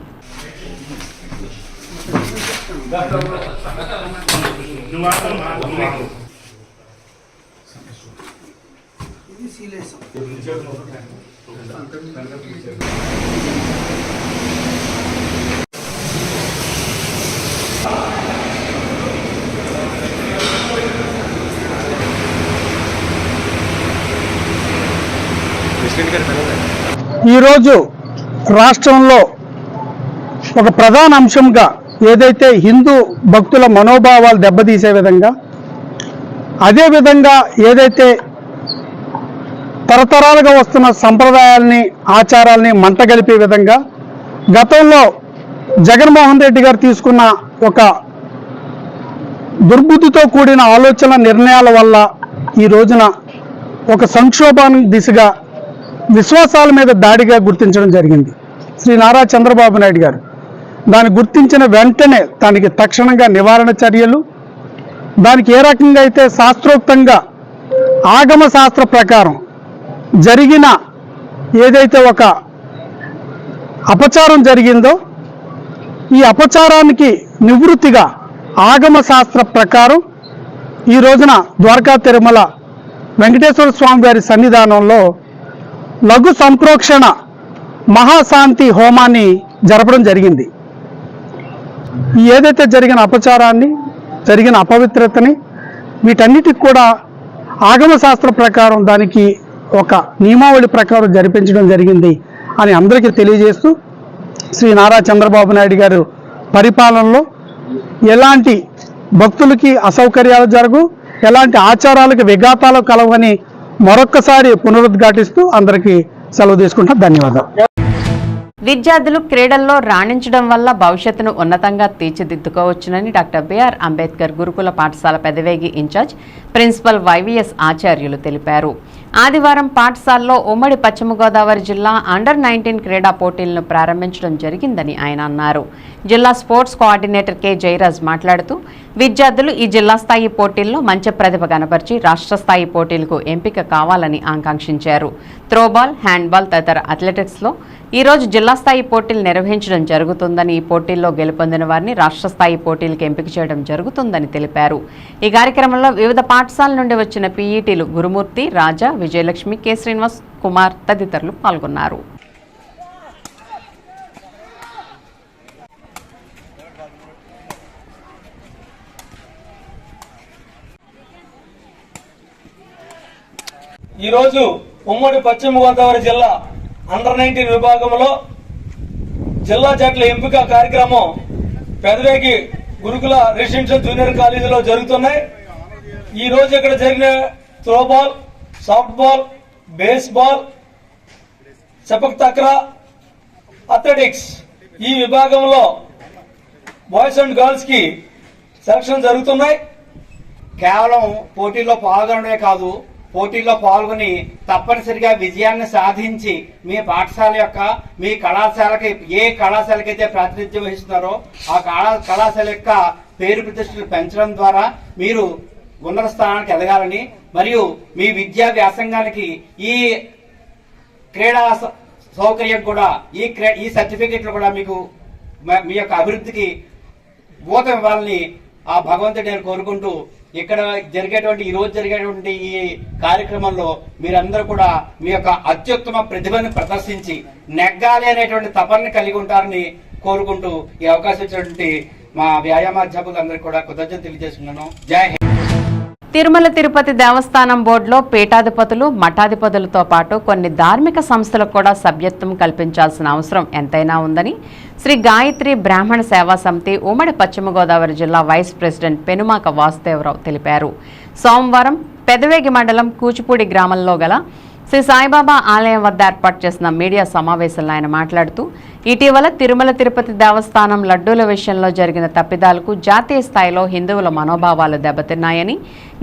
ఈరోజు రాష్ట్రంలో ఒక ప్రధాన అంశంగా ఏదైతే హిందూ భక్తుల మనోభావాలు దెబ్బతీసే విధంగా, అదేవిధంగా ఏదైతే తరతరాలుగా వస్తున్న సంప్రదాయాల్ని, ఆచారాల్ని మంటగలిపే విధంగా గతంలో జగన్మోహన్ రెడ్డి గారు తీసుకున్న ఒక దుర్బుద్ధితో కూడిన ఆలోచన, నిర్ణయాల వల్ల ఈ రోజున ఒక సంక్షోభానికి దిశగా, విశ్వాసాల మీద దాడిగా గుర్తించడం జరిగింది. శ్రీ నారా చంద్రబాబు నాయుడు గారు దాన్ని గుర్తించిన వెంటనే దానికి తక్షణంగా నివారణ చర్యలు, దానికి ఏ రకంగా అయితే శాస్త్రోక్తంగా ఆగమ శాస్త్ర ప్రకారం జరిగిన ఏదైతే ఒక అపచారం జరిగిందో, ఈ అపచారానికి నివృత్తిగా ఆగమ శాస్త్ర ప్రకారం ఈ రోజున ద్వారకా తిరుమల వెంకటేశ్వర స్వామి వారి సన్నిధానంలో లఘు సంప్రోక్షణ మహాశాంతి హోమాన్ని జరపడం జరిగింది. ఏదైతే జరిగిన అపచారాన్ని, జరిగిన అపవిత్రతని, వీటన్నిటికి కూడా ఆగమ శాస్త్ర ప్రకారం దానికి ఒక నియమావళి ప్రకారం జరిపించడం జరిగింది అని అందరికీ తెలియజేస్తూ, శ్రీ నారా చంద్రబాబు నాయుడు గారు పరిపాలనలో ఎలాంటి భక్తులకి అసౌకర్యాలు జరగు, ఎలాంటి ఆచారాలకు విఘాతాలు కలవని మరొక్కసారి పునరుద్ఘాటిస్తూ అందరికీ సెలవు తీసుకుంటా. ధన్యవాదాలు. విద్యార్థులు క్రీడల్లో రాణించడం వల్ల భవిష్యత్తును ఉన్నతంగా తీర్చిదిద్దుకోవచ్చునని డాక్టర్ బిఆర్ అంబేద్కర్ గురుకుల పాఠశాల పెదవేగి ఇన్ఛార్జ్ ప్రిన్సిపల్ వైవీఎస్ ఆచార్యులు తెలిపారు. ఆదివారం పాఠశాలలో ఉమ్మడి పశ్చిమ గోదావరి జిల్లా అండర్-19 క్రీడా పోటీలను ప్రారంభించడం జరిగిందని ఆయన అన్నారు. జిల్లా స్పోర్ట్స్ కోఆర్డినేటర్ కె జయరాజ్ మాట్లాడుతూ, విద్యార్థులు ఈ జిల్లా స్థాయి పోటీల్లో మంచి ప్రతిభ కనబర్చి రాష్ట్ర స్థాయి పోటీలకు ఎంపిక కావాలని ఆకాంక్షించారు. త్రోబాల్, హ్యాండ్బాల్ తదితర అథ్లెటిక్స్లో ఈరోజు జిల్లా స్థాయి పోటీలు నిర్వహించడం జరుగుతుందని, ఈ పోటీల్లో గెలుపొందిన వారిని రాష్ట్ర స్థాయి పోటీలకు ఎంపిక చేయడం జరుగుతుందని తెలిపారు. ఈ కార్యక్రమంలో వివిధ పాఠశాలల నుండి వచ్చిన పీఈటీలు గురుమూర్తి, రాజా, విజయలక్ష్మి, కె శ్రీనివాస్ కుమార్ తదితరులు పాల్గొన్నారు. ఈరోజు ఉమ్మడి పశ్చిమ గోదావరి జిల్లా అండర్-19 విభాగంలో జిల్లా జట్ల ఎంపిక కార్యక్రమం పెదవేగి గురుకుల రెసిడెన్షియల్ జూనియర్ కాలేజీలో జరుగుతున్నాయి. ఈ రోజు ఇక్కడ జరిగిన throwball, soft ball, baseball, sepak తక్రా, athletics ఈ విభాగంలో బాయ్స్ అండ్ గర్ల్స్ కి సెలక్షన్ జరుగుతున్నాయి. కేవలం పోటీల్లో పాల్గొనడమే కాదు, పోటీల్లో పాల్గొని తప్పనిసరిగా విజయాన్ని సాధించి మీ పాఠశాల యొక్క మీ కళాశాలకి ఏ కళాశాలకైతే ప్రాతినిధ్యం వహిస్తున్నారో ఆ కళాశాల యొక్క పేరు ప్రతిష్టలు పెంచడం ద్వారా మీరు ఉన్నత స్థానానికి ఎదగాలని, మరియు మీ విద్యా వ్యాసంగానికి ఈ క్రీడా సౌకర్యం కూడా ఈ సర్టిఫికెట్లు కూడా మీకు మీ యొక్క అభివృద్ధికి ఊతం ఇవ్వాలని ఆ భగవంతుడు నేను కోరుకుంటూ, ఇక్కడ ఈ రోజు జరిగేటువంటి ఈ కార్యక్రమంలో మీరందరూ కూడా మీ యొక్క అత్యుత్తమ ప్రతిభను ప్రదర్శించి నెగ్గాలి అనేటువంటి తపనని కలిగి ఉంటారని కోరుకుంటూ ఈ అవకాశం ఇచ్చినటువంటి మా వ్యాయామాధ్యాపకులందరికీ కూడా కృతజ్ఞతలు తెలియజేస్తున్నాను. జై హింద్. తిరుమల తిరుపతి దేవస్థానం బోర్డులో పీఠాధిపతులు, మఠాధిపతులతో పాటు కొన్ని ధార్మిక సంస్థలకు కూడా సభ్యత్వం కల్పించాల్సిన అవసరం ఎంతైనా ఉందని శ్రీ గాయత్రి బ్రాహ్మణ సేవా సమితి ఉమ్మడి పశ్చిమ గోదావరి జిల్లా వైస్ ప్రెసిడెంట్ పెనుమాక వాసుదేవరావు తెలిపారు. సోమవారం పెదవేగి మండలం కూచిపూడి గ్రామంలో గల శ్రీ సాయిబాబా ఆలయం వద్ద ఏర్పాటు చేసిన మీడియా సమావేశంలో ఆయన మాట్లాడుతూ, ఇటీవల తిరుమల తిరుపతి దేవస్థానం లడ్డూల విషయంలో జరిగిన తప్పిదాలకు జాతీయ స్థాయిలో హిందువుల మనోభావాలు దెబ్బతిన్నాయని,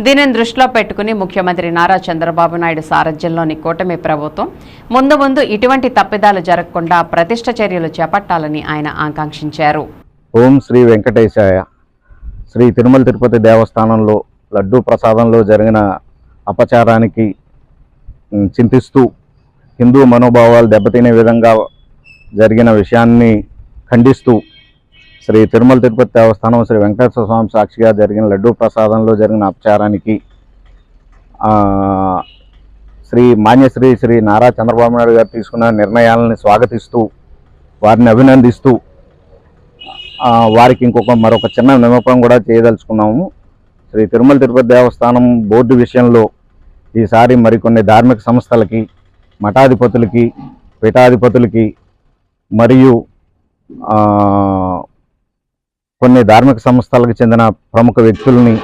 దీనిని దృష్టిలో పెట్టుకుని ముఖ్యమంత్రి నారా చంద్రబాబు నాయుడు సారథ్యంలోని కూటమి ప్రభుత్వం ముందు ఇటువంటి తప్పిదాలు జరగకుండా ప్రతిష్ఠ చర్యలు చేపట్టాలని ఆయన ఆకాంక్షించారు. ఓం శ్రీ వెంకటేశాయ. శ్రీ తిరుమల తిరుపతి దేవస్థానంలో లడ్డూ ప్రసాదంలో జరిగిన అపచారానికి చింతిస్తూ హిందూ మనోభావాలు దెబ్బతినే విధంగా జరిగిన విషయాన్ని ఖండిస్తూ శ్రీ తిరుమల తిరుపతి దేవస్థానం శ్రీ వెంకటేశ్వర స్వామి సాక్షిగా జరిగిన లడ్డూ ప్రసాదంలో జరిగిన అపచారానికి మాన్యశ్రీ శ్రీ నారా చంద్రబాబు నాయుడు గారు తీసుకున్న నిర్ణయాలను స్వాగతిస్తూ వారిని అభినందిస్తూ వారికి మరొక చిన్న విన్నపం కూడా చేయదలుచుకున్నాము. శ్రీ తిరుమల తిరుపతి దేవస్థానం బోర్డు విషయంలో ఈసారి మరికొన్ని ధార్మిక సంస్థలకి, మఠాధిపతులకి, పీఠాధిపతులకి మరియు కొన్ని ధార్మిక సంస్థలకు చెందిన ప్రముఖ వ్యక్తుల్ని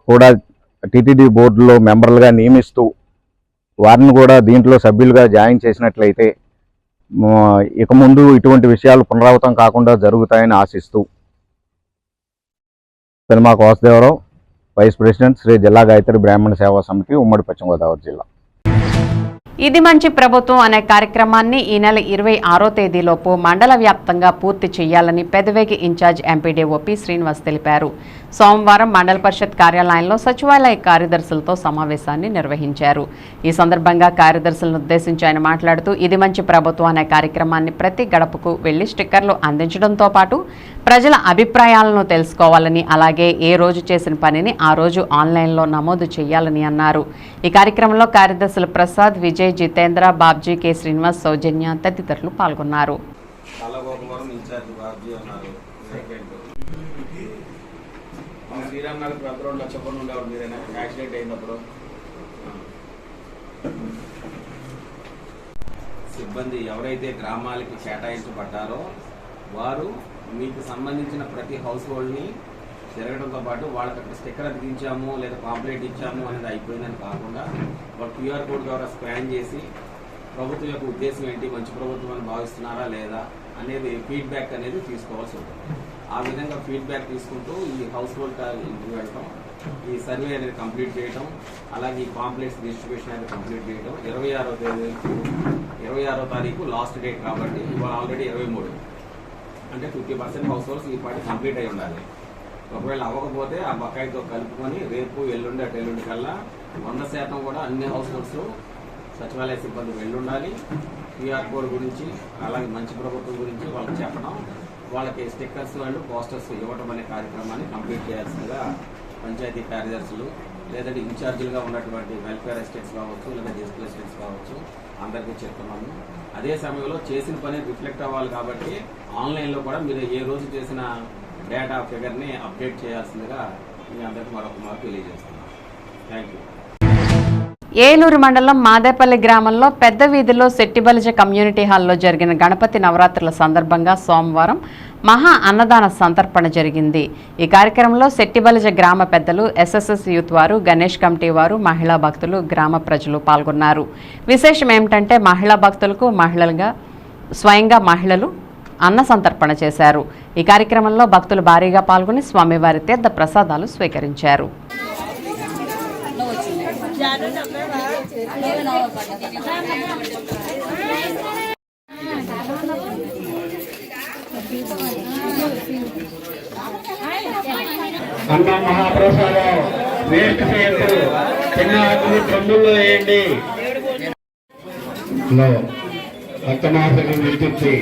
కూడా టీటీడీ బోర్డులో మెంబర్లుగా నియమిస్తూ వారిని కూడా దీంట్లో సభ్యులుగా జాయిన్ చేసినట్లయితే ఇక ముందు ఇటువంటి విషయాలు పునరావృతం కాకుండా జరుగుతాయని ఆశిస్తూ పెనుమాక వాసుదేవరావు, వైస్ ప్రెసిడెంట్, శ్రీ జిల్లా గాయత్రి బ్రాహ్మణ సేవా సమితి, ఉమ్మడి పశ్చిమ గోదావరి జిల్లా. ఇది మంచి ప్రభుత్వం అనే కార్యక్రమాన్ని ఈ నెల 26వ తేదీలోపు మండల వ్యాప్తంగా పూర్తి చేయాలని Pedavegi in-charge MPDO P Srinivas తెలిపారు. సోమవారం మండల పరిషత్ కార్యాలయంలో సచివాలయ కార్యదర్శులతో సమావేశాన్ని నిర్వహించారు. ఈ సందర్భంగా కార్యదర్శులను ఉద్దేశించి ఆయన మాట్లాడుతూ, ఇది మంచి ప్రభుత్వం అనే కార్యక్రమాన్ని ప్రతి గడపకు వెళ్లి స్టిక్కర్లు అందించడంతో పాటు ప్రజల అభిప్రాయాలను తెలుసుకోవాలని, అలాగే ఏ రోజు చేసిన పనిని ఆ రోజు ఆన్లైన్లో నమోదు చేయాలని అన్నారు. ఈ కార్యక్రమంలో కార్యదర్శులు ప్రసాద్, విజయ్, జితేంద్ర, బాబ్జీ, కె శ్రీనివాస్, సౌజన్య తదితరులు పాల్గొన్నారు. శ్రీరామ్ నగర్ రోడ్లో చెప్పండి ఉండేవాడు మీరైనా యాక్సిడెంట్ అయినప్పుడు సిబ్బంది ఎవరైతే గ్రామాలకి కేటాయించబడ్డారో వారు మీకు సంబంధించిన ప్రతి హౌస్ హోల్డ్ని తిరగడంతో పాటు వాళ్ళకి అక్కడ స్టిక్కర్ అతికించాము లేదా పాంప్లెట్ ఇచ్చాము అనేది అయిపోయిందని కాకుండా వాళ్ళు క్యూఆర్ కోడ్ ద్వారా స్కాన్ చేసి ప్రభుత్వం యొక్క ఉద్దేశం ఏంటి, మంచి ప్రభుత్వం అని భావిస్తున్నారా లేదా అనేది ఫీడ్బ్యాక్ అనేది తీసుకోవాల్సి ఉంటుంది. ఆ విధంగా ఫీడ్బ్యాక్ తీసుకుంటూ ఈ హౌస్ హోల్డ్ ఇంటికి వెళ్ళడం, ఈ సర్వే అనేది కంప్లీట్ చేయడం, అలాగే ఈ పాంప్లెట్స్ డిస్ట్రిబ్యూషన్ అనేది కంప్లీట్ చేయడం. 26వ తారీఖు లాస్ట్ డేట్ కాబట్టి ఇవాళ ఆల్రెడీ 23, అంటే 50% హౌస్ హోల్డ్స్ ఈ పార్టీ కంప్లీట్ అయి ఉండాలి. ఒకవేళ అవ్వకపోతే ఆ బకాయితో కలుపుకొని రేపు ఎల్లుండి అటు ఎల్లుండి కల్లా 100% కూడా అన్ని హౌస్ హోల్డ్స్ సచివాలయ సిబ్బంది వెళ్ళుండాలి. క్యూఆర్ కోడ్ గురించి అలాగే మంచి ప్రభుత్వం గురించి వాళ్ళకి చెప్పడం, వాళ్ళకి స్టిక్కర్స్ అండ్ పోస్టర్స్ ఇవ్వడం అనే కార్యక్రమాన్ని కంప్లీట్ చేయాల్సిందిగా పంచాయతీ కార్యదర్శులు లేదంటే ఇన్ఛార్జీలుగా ఉన్నటువంటి వెల్ఫేర్ ఎస్టేట్స్ కావచ్చు లేదా డిజిటల్ ఎస్టేట్స్ కావచ్చు అందరికీ చెప్తున్నాము. అదే సమయంలో చేసిన పని రిఫ్లెక్ట్ అవ్వాలి కాబట్టి ఆన్లైన్లో కూడా మీరు ఏ రోజు చేసిన డేటా ఫిగర్ని అప్డేట్ చేయాల్సిందిగా మీ అందరికీ మరొక తెలియజేస్తున్నాను. Thank you. ఏలూరు మండలం మాదేపల్లి గ్రామంలో పెద్ద వీధిలో శెట్టిబలిజ కమ్యూనిటీ హాల్లో జరిగిన గణపతి నవరాత్రుల సందర్భంగా సోమవారం మహా అన్నదాన సంతర్పణ జరిగింది. ఈ కార్యక్రమంలో శెట్టిబలిజ గ్రామ పెద్దలు, ఎస్ఎస్ఎస్ యూత్ వారు, గణేష్ కమిటీ వారు, మహిళా భక్తులు, గ్రామ ప్రజలు పాల్గొన్నారు. విశేషం ఏమిటంటే మహిళా భక్తులకు స్వయంగా మహిళలు అన్న సంతర్పణ చేశారు. ఈ కార్యక్రమంలో భక్తులు భారీగా పాల్గొని స్వామివారి తీర్థ ప్రసాదాలు స్వీకరించారు. అన్న మహాప్రసాదం వేస్ట్ చేయద్దు, చిన్న ఆకులు డ్రమ్ముల్లో వేయండి. రక్తమాసనం విద్యుత్తి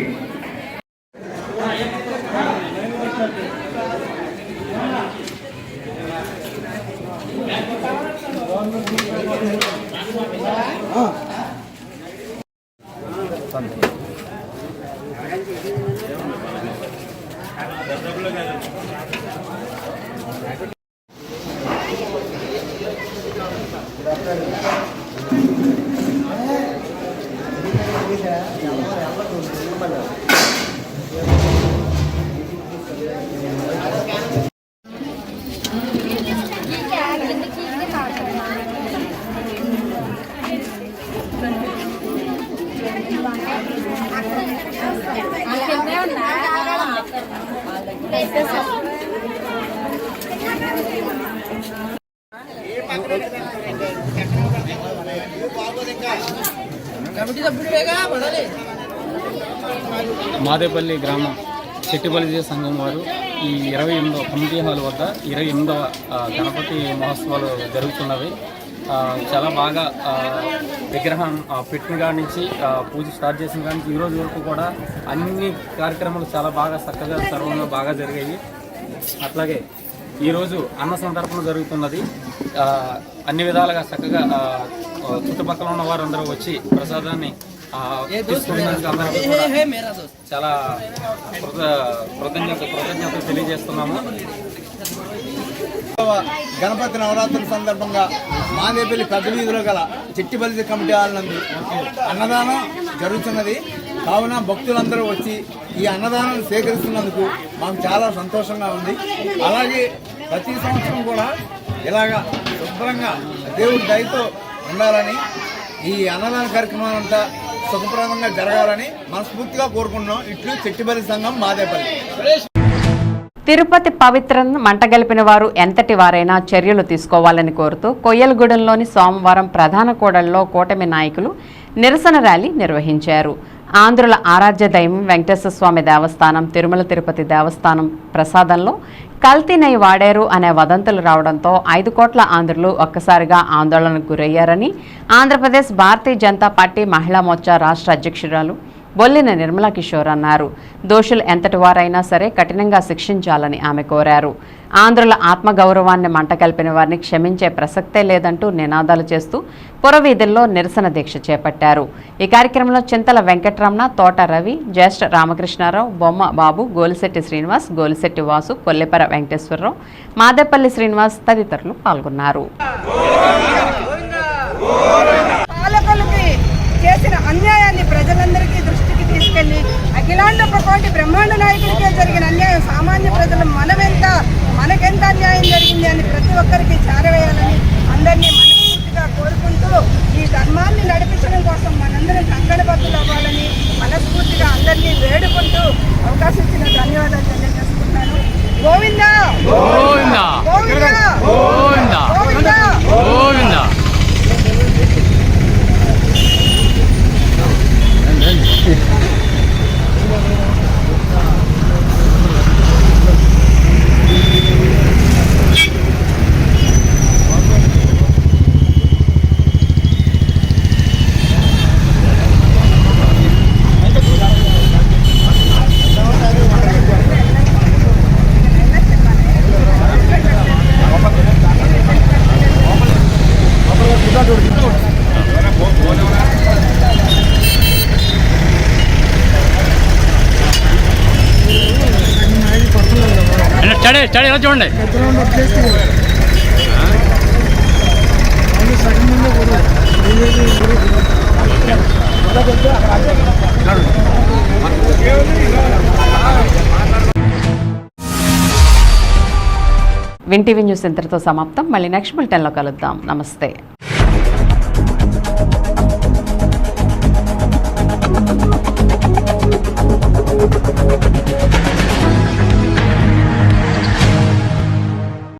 మాదేపల్లి గ్రామం శెట్టిబలిజ సంఘం వారు ఈ 28వ కమిటీ హాల్ వద్ద 28వ గణపతి మహోత్సవాలు జరుగుతున్నవి. చాలా బాగా విగ్రహం పెట్టిన కాడి నుంచి పూజ స్టార్ట్ చేసిన కాడి నుంచి ఈరోజు వరకు కూడా అన్ని కార్యక్రమాలు చాలా బాగా చక్కగా సర్వంగా బాగా జరిగాయి. అట్లాగే ఈరోజు అన్న సంతర్పణ జరుగుతున్నది. అన్ని విధాలుగా చక్కగా చుట్టుపక్కల ఉన్న వారందరూ వచ్చి ప్రసాదాన్ని చాలా కృతజ్ఞతలు తెలియజేస్తున్నాము. గణపతి నవరాత్రుల సందర్భంగా మాదేపల్లి పెద్ద వీధిలో గల చెట్టిబలిజ కమిటీ హాల్ నందు అన్నదానం జరుగుతున్నది. కావున భక్తులందరూ వచ్చి ఈ అన్నదానం స్వీకరిస్తున్నందుకు మాకు చాలా సంతోషంగా ఉంది. అలాగే ప్రతి సంవత్సరం కూడా ఇలాగా శుభ్రంగా దేవుడి దయతో ఉండాలని, ఈ అన్నదాన కార్యక్రమం అంతా సుఖప్రదంగా జరగాలని మనస్ఫూర్తిగా కోరుకుంటున్నాం. ఇట్లు చెట్టిబలి సంఘం మాదేపల్లి. తిరుపతి పవిత్రను మంటగలిపిన వారు ఎంతటి వారైనా చర్యలు తీసుకోవాలని కోరుతూ కొయ్యలగూడెంలోని సోమవారం ప్రధాన కూడలిలో కూటమి నాయకులు నిరసన ర్యాలీ నిర్వహించారు. ఆంధ్రుల ఆరాధ్య దైవం వెంకటేశ్వర స్వామి దేవస్థానం, తిరుమల తిరుపతి దేవస్థానం ప్రసాదంలో కల్తీ నెయ్యి వాడారు అనే వదంతులు రావడంతో 5 కోట్ల ఆంధ్రులు ఒక్కసారిగా ఆందోళనకు గురయ్యారని ఆంధ్రప్రదేశ్ భారతీయ జనతా పార్టీ మహిళా మోర్చా రాష్ట్ర అధ్యక్షురాలు బొల్లిన నిర్మలా కిషోర్ అన్నారు. దోషులు ఎంతటి వారైనా సరే కఠినంగా శిక్షించాలని ఆమె కోరారు. ఆంధ్రుల ఆత్మగౌరవాన్ని మంట కలిపిన వారిని క్షమించే ప్రసక్తే లేదంటూ నినాదాలు చేస్తూ పురవీధుల్లో నిరసన దీక్ష చేపట్టారు. ఈ కార్యక్రమంలో చింతల వెంకటరమణ, తోట రవి, జ్యేష్ఠ రామకృష్ణారావు, బొమ్మ బాబు, గోలిశెట్టి శ్రీనివాస్, గోలిశెట్టి వాసు, కొల్లిపర వెంకటేశ్వరరావు, మాదేపల్లి శ్రీనివాస్ తదితరులు పాల్గొన్నారు. చేసిన అన్యాయాన్ని ప్రజలందరికీ దృష్టికి తీసుకెళ్లి అఖిలాండ ప్రకోటి బ్రహ్మాండ నాయకుడికే జరిగిన అన్యాయం సామాన్య ప్రజలు మనకెంత అన్యాయం జరిగింది అని ప్రతి ఒక్కరికి చేరవేయాలని అందరినీ మనస్ఫూర్తిగా కోరుకుంటూ ఈ ధర్మాన్ని నడిపించడం కోసం మనందరం కంకణబద్దులు అవ్వాలని మనస్ఫూర్తిగా అందరినీ వేడుకుంటూ అవకాశం ఇచ్చిన ధన్యవాదాలు తెలియజేసుకుంటాను. గోవిందా గోవిందా గోవిందా గోవిందా గోవిందా గోవిందా. స్టడీ ఎలా చూడండి. సగం విన్ టీవీ న్యూస్ ఇంతటితో సమాప్తం. మళ్ళీ నెక్స్ట్ బులెటిన్లో కలుద్దాం. నమస్తే.